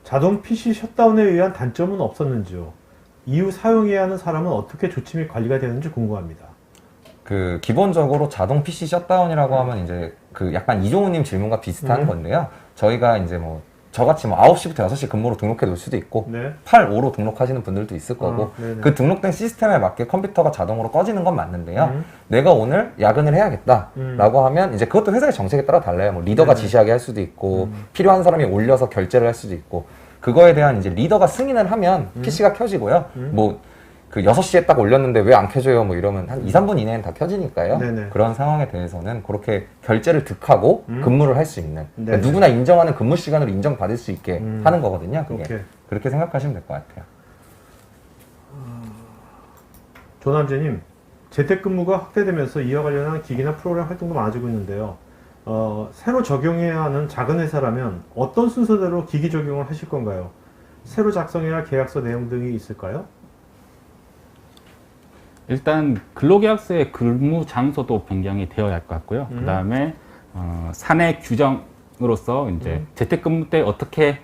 자동 PC 셧다운에 의한 단점은 없었는지요? 이후 사용해야 하는 사람은 어떻게 조치 및 관리가 되는지 궁금합니다. 기본적으로 자동 PC 셧다운이라고 하면 이제 약간 이종우님 질문과 비슷한 건데요. 저희가 이제 뭐 저같이 뭐 9시부터 6시 근무로 등록해 놓을 수도 있고 네. 8, 5로 등록하시는 분들도 있을 거고 네네. 그 등록된 시스템에 맞게 컴퓨터가 자동으로 꺼지는 건 맞는데요. 내가 오늘 야근을 해야겠다라고 하면 이제 그것도 회사의 정책에 따라 달라요. 뭐 리더가 네네. 지시하게 할 수도 있고 필요한 사람이 올려서 결제를 할 수도 있고 그거에 대한 이제 리더가 승인을 하면 PC가 켜지고요. 뭐 6시에 딱 올렸는데 왜 안 켜져요? 뭐 이러면 한 2, 3분 이내엔 다 켜지니까요. 네네. 그런 상황에 대해서는 그렇게 결제를 득하고 근무를 할 수 있는 네네. 그러니까 누구나 인정하는 근무 시간으로 인정받을 수 있게 하는 거거든요. 그게. 오케이. 그렇게 생각하시면 될 것 같아요. 조남재님, 재택근무가 확대되면서 이와 관련한 기기나 프로그램 활동도 많아지고 있는데요. 새로 적용해야 하는 작은 회사라면 어떤 순서대로 기기 적용을 하실 건가요? 새로 작성해야 할 계약서 내용 등이 있을까요? 일단 근로계약서의 근무 장소도 변경이 되어야 할 것 같고요. 그다음에 사내 규정으로서 이제 재택근무 때 어떻게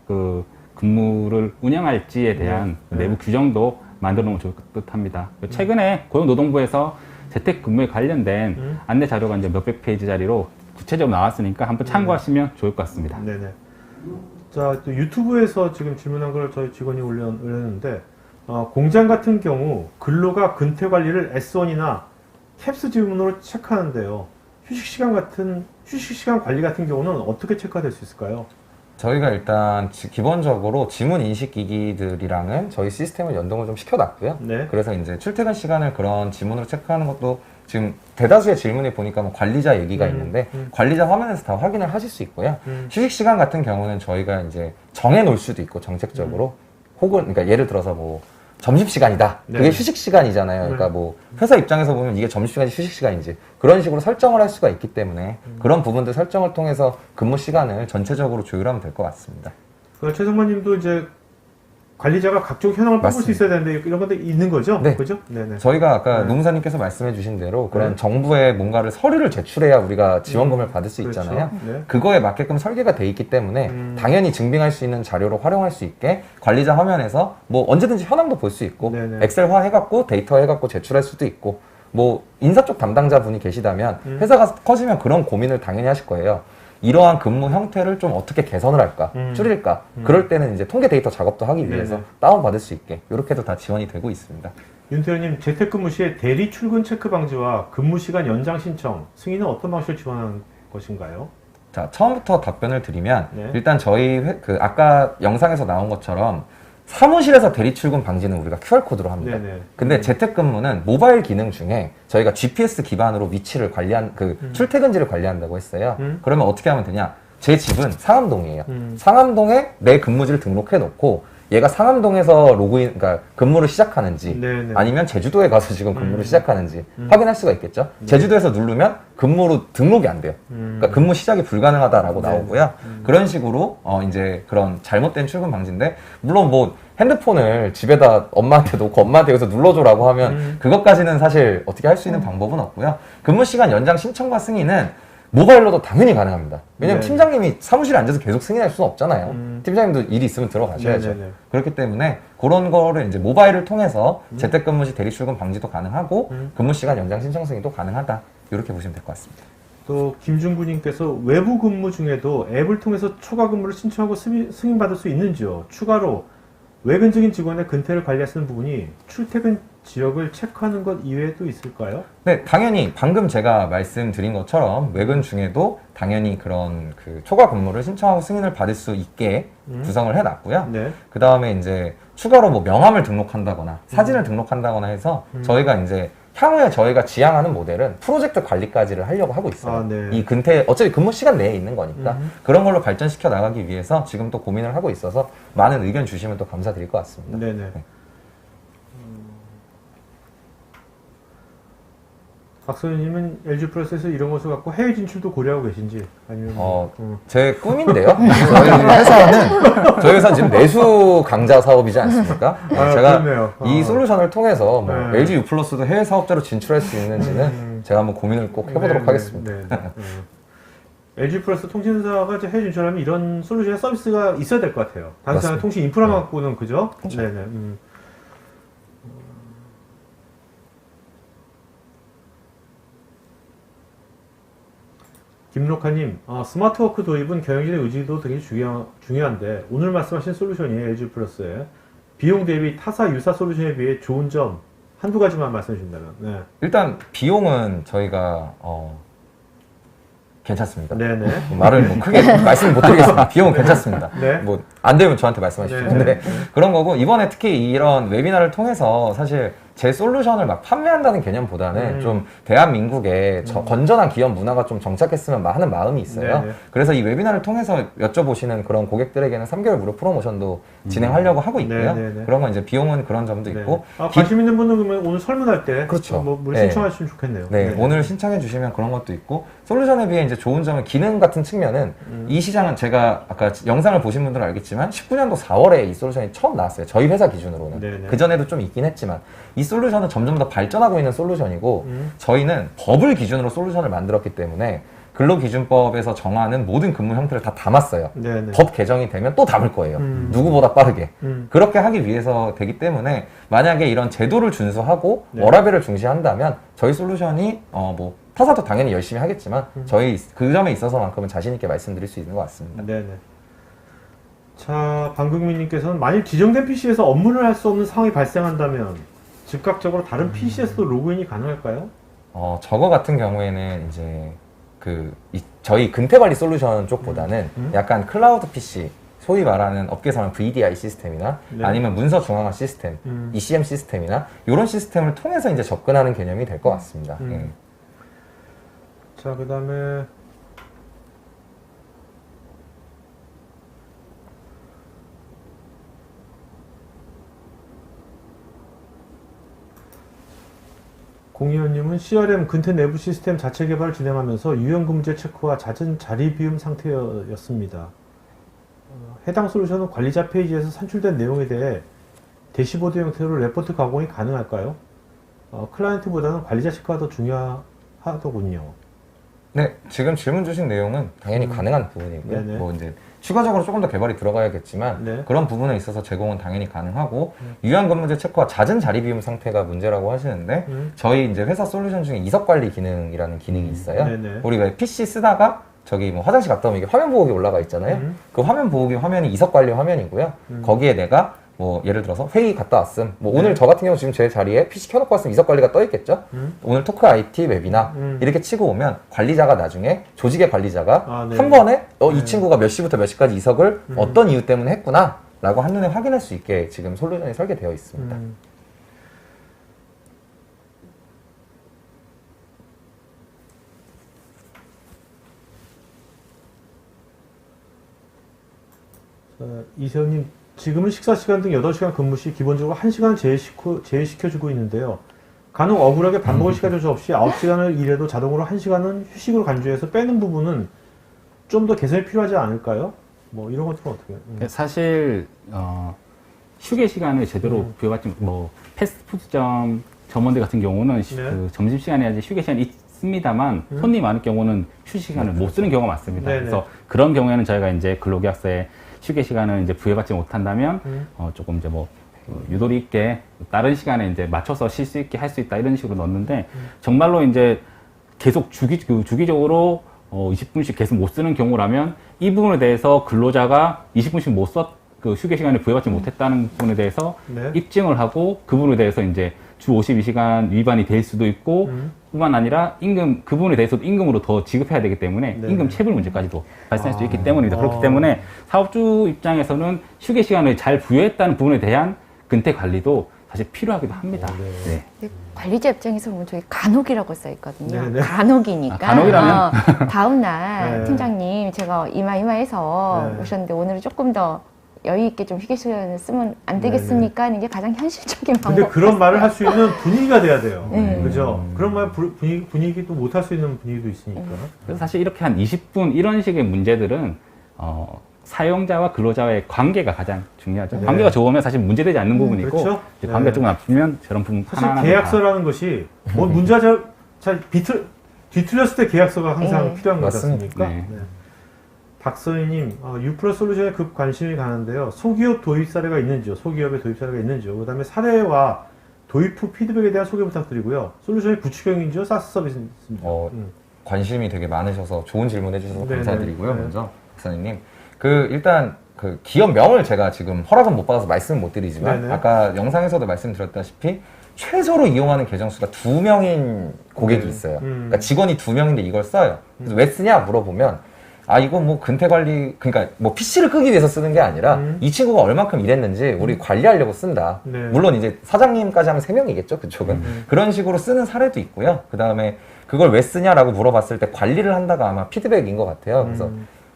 그 근무를 운영할지에 대한 내부 규정도 만들어 놓으면 좋을 듯합니다. 최근에 고용노동부에서 재택근무에 관련된 안내 자료가 이제 몇백 페이지짜리로 구체적으로 나왔으니까 한번 참고하시면 좋을 것 같습니다. 네네. 자, 또 유튜브에서 지금 질문한 걸 저희 직원이 올렸는데, 공장 같은 경우 근로가 근태 관리를 S1이나 캡스 지문으로 체크하는데요. 휴식 시간 관리 같은 경우는 어떻게 체크가 될 수 있을까요? 저희가 일단 기본적으로 지문 인식 기기들이랑은 저희 시스템을 연동을 좀 시켜놨고요. 네. 그래서 이제 출퇴근 시간을 그런 지문으로 체크하는 것도 지금 대다수의 질문에 보니까 뭐 관리자 얘기가 있는데 관리자 화면에서 다 확인을 하실 수 있고요. 휴식 시간 같은 경우는 저희가 이제 정해 놓을 수도 있고 정책적으로 혹은 그러니까 예를 들어서 뭐 점심시간이다. 그게 네. 휴식 시간이잖아요. 그러니까 뭐 회사 입장에서 보면 이게 점심시간인지 휴식 시간인지 그런 식으로 설정을 할 수가 있기 때문에 그런 부분들 설정을 통해서 근무 시간을 전체적으로 조율하면 될 것 같습니다. 최성만님도 이제 관리자가 각종 현황을 뽑을 수 맞습니다. 있어야 되는데 이런 것도 있는 거죠? 네. 그죠? 네네. 저희가 아까 네. 노무사님께서 말씀해 주신 대로 그런 네. 정부에 뭔가를 서류를 제출해야 우리가 지원금을 받을 수 그렇죠. 있잖아요. 네. 그거에 맞게끔 설계가 돼 있기 때문에 당연히 증빙할 수 있는 자료로 활용할 수 있게 관리자 화면에서 뭐 언제든지 현황도 볼 수 있고 네네. 엑셀화 해갖고 데이터 해갖고 제출할 수도 있고 뭐 인사 쪽 담당자 분이 계시다면 회사가 커지면 그런 고민을 당연히 하실 거예요. 이러한 근무 형태를 좀 어떻게 개선을 할까, 줄일까. 그럴 때는 이제 통계 데이터 작업도 하기 위해서 네네. 다운받을 수 있게 이렇게도 다 지원이 되고 있습니다. 윤태현님, 재택근무 시에 대리 출근 체크 방지와 근무 시간 연장 신청, 승인은 어떤 방식을 지원하는 것인가요? 자, 처음부터 답변을 드리면 네. 일단 저희 아까 영상에서 나온 것처럼 사무실에서 대리 출근 방지는 우리가 QR코드로 합니다. 네네. 근데 재택근무는 모바일 기능 중에 저희가 GPS 기반으로 위치를 관리한 출퇴근지를 관리한다고 했어요. 그러면 어떻게 하면 되냐? 제 집은 상암동이에요. 상암동에 내 근무지를 등록해 놓고 얘가 상암동에서 로그인, 그러니까 근무를 시작하는지 네네. 아니면 제주도에 가서 지금 근무를 시작하는지 확인할 수가 있겠죠. 제주도에서 누르면 근무로 등록이 안 돼요. 그러니까 근무 시작이 불가능하다라고 나오고요. 그런 식으로 이제 그런 잘못된 출근 방지인데 물론 뭐 핸드폰을 집에다 엄마한테 놓고 엄마한테 여기서 눌러줘라고 하면 그것까지는 사실 어떻게 할 수 있는 방법은 없고요. 근무 시간 연장 신청과 승인은 모바일로도 당연히 가능합니다. 왜냐면 네. 팀장님이 사무실에 앉아서 계속 승인할 수는 없잖아요. 팀장님도 일이 있으면 들어가셔야죠. 네네네. 그렇기 때문에 그런 거를 이제 모바일을 통해서 재택근무 시 대리 출근 방지도 가능하고 근무 시간 연장 신청 승인도 가능하다. 이렇게 보시면 될 것 같습니다. 또 김중구님께서 외부 근무 중에도 앱을 통해서 초과 근무를 신청하고 승인받을 수 있는지요? 추가로 외근적인 직원의 근태를 관리하시는 부분이 출퇴근 지역을 체크하는 것 이외에도 있을까요? 네, 당연히 방금 제가 말씀드린 것처럼 외근 중에도 당연히 그런 그 초과 근무를 신청하고 승인을 받을 수 있게 구성을 해놨고요. 네. 그 다음에 이제 추가로 뭐 명함을 등록한다거나 사진을 등록한다거나 해서 저희가 이제 향후에 저희가 지향하는 모델은 프로젝트 관리까지를 하려고 하고 있어요. 아, 네. 이 근태 어차피 근무 시간 내에 있는 거니까 그런 걸로 발전시켜 나가기 위해서 지금 또 고민을 하고 있어서 많은 의견 주시면 또 감사드릴 것 같습니다. 네네. 네. 박소연님은 LG플러스에서 이런 것을 갖고 해외 진출도 고려하고 계신지 아니면 제 꿈인데요. 저희 회사는 지금 내수 강자 사업이지 않습니까? 아, 제가 그렇네요. 이 솔루션을 통해서 뭐 네. LG U+도 해외 사업자로 진출할 수 있는지는 제가 한번 고민을 꼭 해보도록 하겠습니다. LG플러스 통신사가 이제 해외 진출하면 이런 솔루션의 서비스가 있어야 될 것 같아요. 단순한 맞습니다. 통신 인프라만 갖고는 그죠? 그렇죠. 네네. 김록하님, 스마트워크 도입은 경영진의 의지도 되게 중요한데 오늘 말씀하신 솔루션이 LG플러스의 비용 대비 타사 유사 솔루션에 비해 좋은 점 한두 가지만 말씀해 주신다면. 네. 일단 비용은 저희가 괜찮습니다. 네네. 말을 뭐 크게 말씀 못 드리겠습니다. 비용은 괜찮습니다. 네. 뭐 안 되면 저한테 말씀하십시오. 네. 근데 그런 거고 이번에 특히 이런 웨비나를 통해서 사실 제 솔루션을 막 판매한다는 개념보다는 좀 대한민국의 건전한 기업 문화가 좀 정착했으면 하는 마음이 있어요. 네네. 그래서 이 웨비나를 통해서 여쭤보시는 그런 고객들에게는 3개월 무료 프로모션도 진행하려고 하고 있고요. 네네네. 그런 건 이제 비용은 그런 점도 있고 관심 있는 분은 그러면 오늘 설문할 때 그렇죠. 뭐 네. 신청하시면 좋겠네요. 네, 오늘 신청해 주시면 그런 것도 있고 솔루션에 비해 이제 좋은 점은 기능 같은 측면은 이 시장은 제가 아까 영상을 보신 분들은 알겠지만 19년도 4월에 이 솔루션이 처음 나왔어요. 저희 회사 기준으로는. 네네. 그전에도 좀 있긴 했지만 이 솔루션은 점점 더 발전하고 있는 솔루션이고 저희는 법을 기준으로 솔루션을 만들었기 때문에 근로기준법에서 정하는 모든 근무 형태를 다 담았어요. 네네. 법 개정이 되면 또 담을 거예요. 누구보다 빠르게. 그렇게 하기 위해서 되기 때문에 만약에 이런 제도를 준수하고 네. 워라밸을 중시한다면 저희 솔루션이 뭐 타사도 당연히 열심히 하겠지만 저희 그 점에 있어서만큼은 자신 있게 말씀드릴 수 있는 것 같습니다. 네네. 자, 방금민님께서는 만일 지정된 PC에서 업무를 할 수 없는 상황이 발생한다면 즉각적으로 다른 PC에서도 로그인이 가능할까요? 저거 같은 경우에는 이제 저희 근태관리 솔루션 쪽보다는 약간 클라우드 PC, 소위 말하는 업계에서는 VDI 시스템이나 네. 아니면 문서 중앙화 시스템, ECM 시스템이나 이런 시스템을 통해서 이제 접근하는 개념이 될 것 같습니다. 예. 자, 그 다음에 공의원님은 CRM 근태 내부 시스템 자체 개발을 진행하면서 유연근무제 체크와 잦은 자리 비움 상태였습니다. 해당 솔루션은 관리자 페이지에서 산출된 내용에 대해 대시보드 형태로 레포트 가공이 가능할까요? 클라이언트보다는 관리자 체크가 더 중요하더군요. 네, 지금 질문 주신 내용은 당연히 가능한 부분이고요. 네네. 뭐 이제 추가적으로 조금 더 개발이 들어가야겠지만 네. 그런 부분에 있어서 제공은 당연히 가능하고 유연근무제 체크와 잦은 자리 비움 상태가 문제라고 하시는데 저희 이제 회사 솔루션 중에 이석 관리 기능이라는 기능이 있어요. 네네. 우리 왜 PC 쓰다가 저기 뭐 화장실 갔다 오면 이게 화면 보호기 올라가 있잖아요. 그 화면 보호기 화면이 이석 관리 화면이고요. 거기에 내가 뭐 예를 들어서 회의 갔다 왔음. 뭐 오늘 저 같은 경우 지금 제 자리에 PC 켜놓고 왔으면 이석 관리가 떠 있겠죠. 오늘 토크 IT 웹이나 이렇게 치고 오면 관리자가 나중에 조직의 관리자가 네. 한 번에 이 친구가 몇 시부터 몇 시까지 이석을 어떤 이유 때문에 했구나 라고 한눈에 확인할 수 있게 지금 솔루션이 설계되어 있습니다. 이세훈님, 지금은 식사 시간 등 8시간 근무 시 기본적으로 1시간 제외시켜주고 있는데요. 간혹 억울하게 반복을 시켜줄 수 없이 9시간을 일해도 자동으로 1시간은 휴식으로 간주해서 빼는 부분은 좀 더 개선이 필요하지 않을까요? 뭐 이런 것들은 어떻게 해요? 사실 휴게 시간을 제대로 부여받지 뭐 패스트푸드점 점원들 같은 경우는 그 점심 시간에 아직 휴게 시간이 있습니다만 손님이 많은 경우는 휴식 시간을 못 쓰는 경우가 많습니다. 네네. 그래서 그런 경우에는 저희가 이제 근로계약서에 휴게 시간을 이제 부여받지 못한다면 조금 이제 뭐 유도리 있게 다른 시간에 이제 맞춰서 쉴 수 있게 할 수 있다 이런 식으로 넣었는데 정말로 이제 계속 주기적으로 20분씩 계속 못 쓰는 경우라면 이 부분에 대해서 근로자가 20분씩 그 휴게 시간을 부여받지 못했다는 부분에 대해서 네. 입증을 하고 그 부분에 대해서 이제 주 52시간 위반이 될 수도 있고 뿐만 아니라 그 부분에 대해서도 임금으로 더 지급해야 되기 때문에 네. 임금 체불 문제까지도 발생할 수 있기 때문입니다. 그렇기 때문에 사업주 입장에서는 휴게 시간을 잘 부여했다는 부분에 대한 근태 관리도 사실 필요하기도 합니다. 네. 근데 관리자 입장에서 보면 저기 간혹이라고 써 있거든요. 네네. 간혹이니까. 간혹이라면? 다음 날 네. 팀장님 제가 이마이마해서 네. 오셨는데 오늘은 조금 더 여유 있게 좀 휴게 시간을 쓰면 안 되겠습니까? 하는 게 가장 현실적인 방법. 근데 그런 말을 할 수 있는 분위기가 돼야 돼요. 네. 그죠? 그런 말 분위기도 못 할 수 있는 분위기도 있으니까. 그래서 사실 이렇게 한 20분 이런 식의 문제들은 사용자와 근로자의 관계가 가장 중요하죠. 네. 관계가 좋으면 사실 문제되지 않는 부분이고 그렇죠? 이제 네. 관계가 조금 나쁘면 저런 부분 사실 하나하나 계약서라는 것이 뭐 문제가 잘 뒤틀렸을 때 계약서가 항상 네. 필요한 거지 맞습니다. 않습니까? 네. 네. 박서희님, U+ 솔루션에 급 관심이 가는데요. 소기업 도입 사례가 있는지요? 소기업의 도입 사례가 있는지요? 그 다음에 사례와 도입 후 피드백에 대한 소개 부탁드리고요. 솔루션이 구축형인지요? 사스 서비스인지요? 관심이 되게 많으셔서 좋은 질문 해주셔서 네네. 감사드리고요. 네. 먼저 박사님, 일단 그 기업명을 제가 지금 허락은 못 받아서 말씀은 못 드리지만 네네. 아까 영상에서도 말씀드렸다시피 최소로 이용하는 계정 수가 2명인 고객이 네. 있어요. 그러니까 직원이 2명인데 이걸 써요. 그래서 왜 쓰냐 물어보면 이거 뭐 근태 관리, 그러니까 뭐 PC를 끄기 위해서 쓰는 게 아니라 이 친구가 얼만큼 일했는지 우리 관리하려고 쓴다. 네. 물론 이제 사장님까지 하면 3명이겠죠, 그쪽은. 그런 식으로 쓰는 사례도 있고요. 그 다음에 그걸 왜 쓰냐라고 물어봤을 때 관리를 한다가 아마 피드백인 것 같아요. 그래서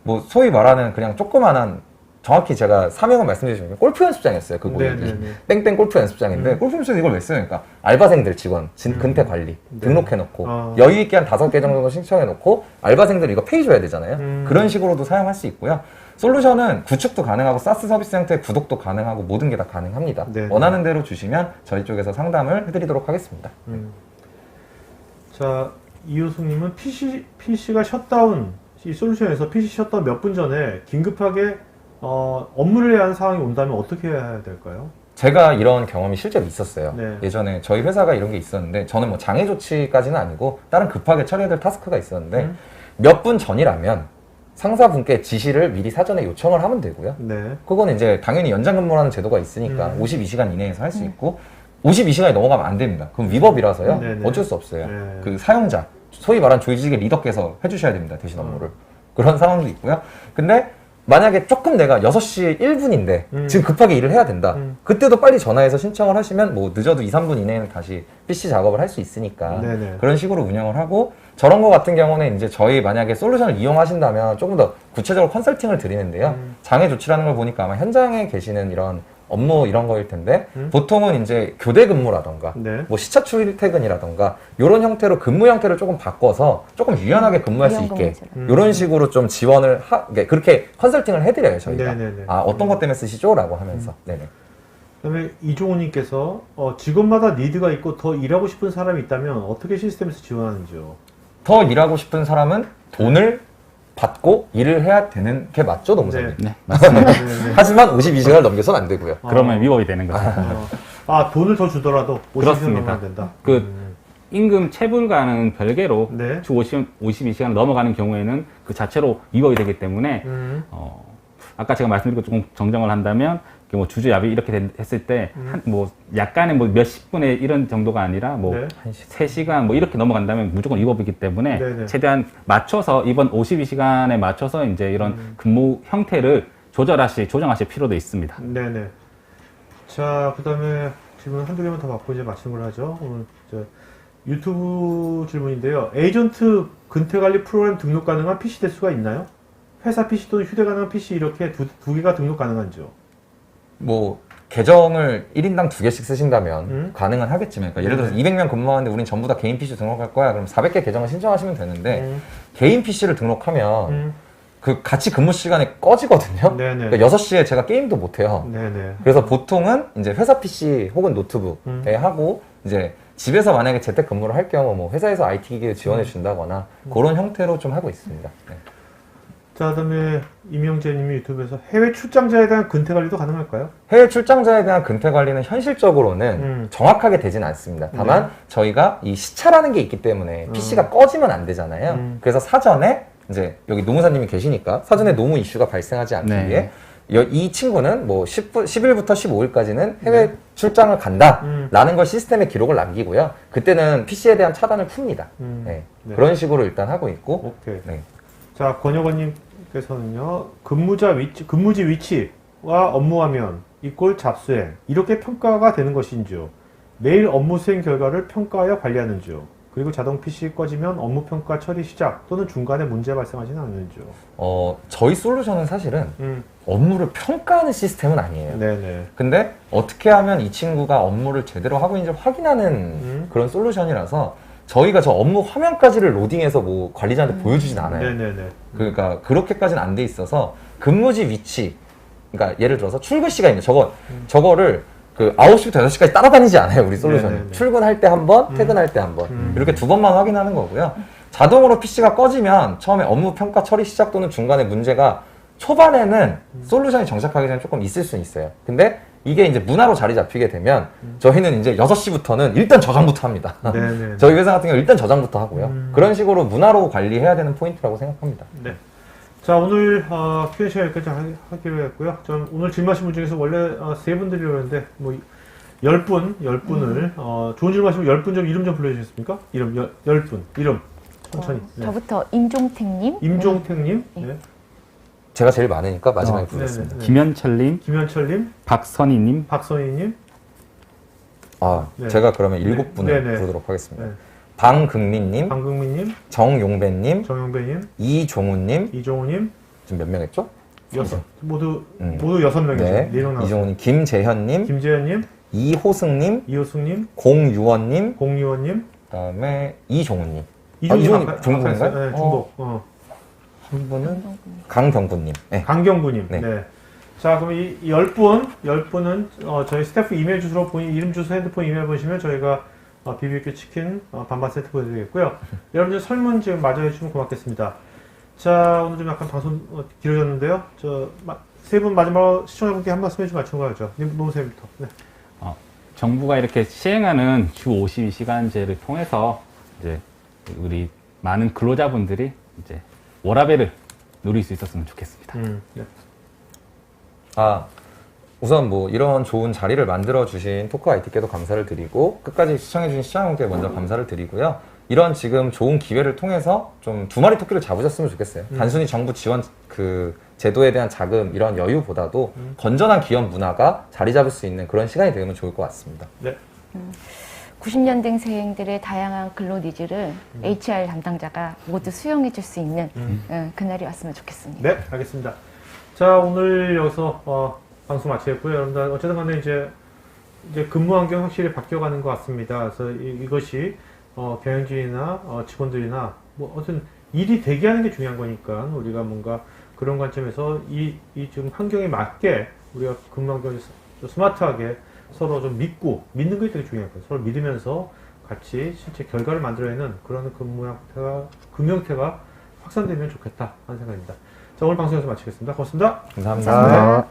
뭐 소위 말하는 그냥 조그만한 정확히 제가 사명을 말씀드리자면 골프 연습장이었어요. 그 고객이. 네네네. 땡땡 골프 연습장인데 골프 연습장에서 이걸 왜 쓰니까 알바생들 직원, 근태 관리 네. 등록해놓고 아. 여유 있게 한 5개 정도 신청해놓고 알바생들 이거 페이 줘야 되잖아요. 그런 식으로도 사용할 수 있고요. 솔루션은 구축도 가능하고 사스 서비스 형태의 구독도 가능하고 모든 게 다 가능합니다. 네. 원하는 대로 주시면 저희 쪽에서 상담을 해드리도록 하겠습니다. 자, 이효숙님은 PC가 셧다운, 이 솔루션에서 PC 셧다운 몇 분 전에 긴급하게 업무를 해야 하는 상황이 온다면 어떻게 해야 될까요? 제가 이런 경험이 실제로 있었어요. 네. 예전에 저희 회사가 이런 게 있었는데 저는 뭐 장애 조치까지는 아니고 다른 급하게 처리해야 될 타스크가 있었는데 몇 분 전이라면 상사분께 지시를 미리 사전에 요청을 하면 되고요. 네. 그거는 이제 당연히 연장 근무라는 제도가 있으니까 52시간 이내에서 할 수 있고 52시간이 넘어가면 안 됩니다. 그럼 위법이라서요. 네네. 어쩔 수 없어요. 네. 그 사용자, 소위 말하는 조직의 리더께서 해주셔야 됩니다. 대신 업무를. 그런 상황도 있고요. 근데 만약에 조금 내가 6시 1분인데 지금 급하게 일을 해야 된다. 그때도 빨리 전화해서 신청을 하시면 뭐 늦어도 2, 3분 이내에는 다시 PC 작업을 할 수 있으니까 네네. 그런 식으로 운영을 하고 저런 거 같은 경우는 이제 저희 만약에 솔루션을 이용하신다면 조금 더 구체적으로 컨설팅을 드리는데요. 장애 조치라는 걸 보니까 아마 현장에 계시는 이런 업무 이런 거일 텐데 보통은 이제 교대 근무라던가 네. 뭐 시차 출퇴근이라던가 이런 형태로 근무 형태를 조금 바꿔서 조금 유연하게 근무할 수 있게 유연근무제로. 이런 식으로 좀 지원을 그렇게 컨설팅을 해드려요 저희가. 네네네. 아 어떤 것 때문에 쓰시죠?라고 하면서. 네네. 그다음에 이종호님께서 직원마다 니드가 있고 더 일하고 싶은 사람이 있다면 어떻게 시스템에서 지원하는지요? 더 일하고 싶은 사람은 돈을 받고 일을 해야 되는 게 맞죠, 농사님? 네. 네, 맞습니다. 네네. 하지만 52시간을 넘겨서는 안 되고요. 그러면 위법이 되는 거죠. 돈을 더 주더라도 50시간 그렇습니다. 넘어야 된다. 그 임금 체불과는 별개로 네. 주 52시간 넘어가는 경우에는 그 자체로 위법이 되기 때문에 아까 제가 말씀드린 것 조금 정정을 한다면 뭐 주주야비 이렇게 했을 때 뭐 약간의 뭐 몇십 분의 이런 정도가 아니라 뭐 네. 3시간 뭐 이렇게 넘어간다면 무조건 위법이기 때문에 네네. 최대한 맞춰서 이번 52시간에 맞춰서 이제 이런 근무 형태를 조정하실 필요도 있습니다. 네네. 자, 그다음에 질문 한두 개만 더 받고 이제 마치는 걸 하죠. 오늘 유튜브 질문인데요. 에이전트 근태관리 프로그램 등록 가능한 PC 대수가 있나요? 회사 PC 또는 휴대 가능한 PC 이렇게 두 개가 등록 가능한지요? 뭐 계정을 1인당 2개씩 쓰신다면 가능은 하겠지만 그러니까 예를 들어서 200명 근무하는데 우린 전부 다 개인 PC 등록할 거야. 그럼 400개 계정을 신청하시면 되는데 개인 PC를 등록하면 그 같이 근무 시간에 꺼지거든요. 네네. 그러니까 6시에 제가 게임도 못 해요. 네네. 그래서 보통은 이제 회사 PC 혹은 노트북에 하고 이제 집에서 만약에 재택 근무를 할 경우 뭐 회사에서 IT 기기를 지원해 준다거나 그런 형태로 좀 하고 있습니다. 네. 자, 그다음에 임영재님이 유튜브에서 해외 출장자에 대한 근태 관리도 가능할까요? 해외 출장자에 대한 근태 관리는 현실적으로는 정확하게 되진 않습니다. 다만 저희가 이 시차라는 게 있기 때문에 PC가 꺼지면 안 되잖아요. 그래서 사전에 이제 여기 노무사님이 계시니까 사전에 노무 이슈가 발생하지 않기 네. 위해 이 친구는 뭐 10일부터 15일까지는 해외 출장을 간다라는 걸 시스템에 기록을 남기고요. 그때는 PC에 대한 차단을 풉니다. 네. 네. 그런 식으로 일단 하고 있고. 오케이. 네. 자, 권혁원님께서는요, 근무지 위치와 업무 화면 이꼴 잡수행 이렇게 평가가 되는 것인지요? 매일 업무 수행 결과를 평가하여 관리하는지요? 그리고 자동 PC 꺼지면 업무 평가 처리 시작 또는 중간에 문제 발생하지는 않는지요? 저희 솔루션은 사실은 업무를 평가하는 시스템은 아니에요. 네네. 근데 어떻게 하면 이 친구가 업무를 제대로 하고 있는지 확인하는 그런 솔루션이라서 저희가 저 업무 화면까지를 로딩해서 뭐 관리자한테 보여주진 않아요. 네네네. 그러니까 그렇게까지는 안 돼 있어서 근무지 위치, 그러니까 예를 들어서 출근 시간입니다. 저거를 그 9시부터 6시까지 따라다니지 않아요, 우리 솔루션이. 네네네. 출근할 때 한 번, 퇴근할 때 한 번. 이렇게 2번만 확인하는 거고요. 자동으로 PC가 꺼지면 처음에 업무 평가 처리 시작 또는 중간에 문제가 초반에는 솔루션이 정착하기 전에 조금 있을 수는 있어요. 근데 이게 이제 문화로 자리 잡히게 되면 저희는 이제 6시부터는 일단 저장부터 합니다. 네네. 저희 회사 같은 경우 일단 저장부터 하고요. 그런 식으로 문화로 관리해야 되는 포인트라고 생각합니다. 네. 자, 오늘 Q&A 시간 여기까지 하기로 했고요. 전 오늘 질문하신 분 중에서 원래 3분 드리려는데 뭐 10분을 좋은 질문하시면 10분 좀 이름 좀 불러주시겠습니까? 이름 10분 이름 천천히. 네. 저부터 임종택님. 임종택님, 네. 네. 제가 제일 많으니까 마지막에 부르겠습니다. 네네. 김현철님, 김현철님, 박선희님, 박선희님, 네. 제가 그러면 네. 7분을 네네. 부르도록 하겠습니다. 네. 방금민님, 방금민님, 정용배님, 정영배님, 이종우님, 이종우님, 지금 몇 명 했죠? 모두 6명이죠. 네. 4명 나왔어요. 이종훈님, 김재현님, 김재현님, 이호승님, 이호승님, 공유원님, 공유원님, 그다음에 이종훈님. 이종훈님 중국인가요? 네, 중국. 한 분은 강병구님. 네. 강경구님. 네. 네. 자, 그럼 이 10분은 저희 스태프 이메일 주소로 본인 이름, 주소, 핸드폰 이메일 보시면 저희가 BBQ 치킨 반반 세트 보여드리겠고요. 여러분들 설문 지금 마저 해주시면 고맙겠습니다. 자, 오늘 좀 약간 방송 길어졌는데요. 세 분 마지막으로 시청자분께 한 말씀 해주시면 마치는 거죠. 노무사님부터. 네. 정부가 이렇게 시행하는 주 52시간제를 통해서 이제 우리 많은 근로자분들이 이제 워라밸을 누릴 수 있었으면 좋겠습니다. 네. 우선 뭐 이런 좋은 자리를 만들어 주신 토크 IT께도 감사를 드리고 끝까지 시청해 주신 시청자분께 먼저 감사를 드리고요. 이런 지금 좋은 기회를 통해서 좀 두 마리 토끼를 잡으셨으면 좋겠어요. 단순히 정부 지원 그 제도에 대한 자금 이런 여유보다도 건전한 기업 문화가 자리 잡을 수 있는 그런 시간이 되면 좋을 것 같습니다. 네. 90년대생들의 다양한 근로 니즈를 HR 담당자가 모두 수용해 줄 수 있는 그날이 왔으면 좋겠습니다. 네, 알겠습니다. 자, 오늘 여기서 방송 마치겠고요. 여러분들 어쨌든 간에 이제 근무 환경 확실히 바뀌어가는 것 같습니다. 그래서 이것이 경영진이나 직원들이나 뭐 어떤 일이 되게 하는 게 중요한 거니까 우리가 뭔가 그런 관점에서 이 지금 환경에 맞게 우리가 근무 환경을 좀 스마트하게 서로 좀 믿는 게 되게 중요한 거예요. 서로 믿으면서 같이 실제 결과를 만들어내는 그런 근무 형태가 확산되면 좋겠다 하는 생각입니다. 자, 오늘 방송에서 마치겠습니다. 고맙습니다. 감사합니다.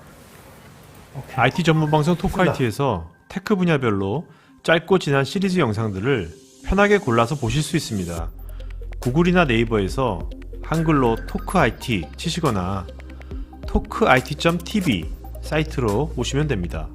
IT 전문 방송 토크 IT에서 테크 분야별로 짧고 진한 시리즈 영상들을 편하게 골라서 보실 수 있습니다. 구글이나 네이버에서 한글로 토크 IT 치시거나 토크it.tv 사이트로 오시면 됩니다.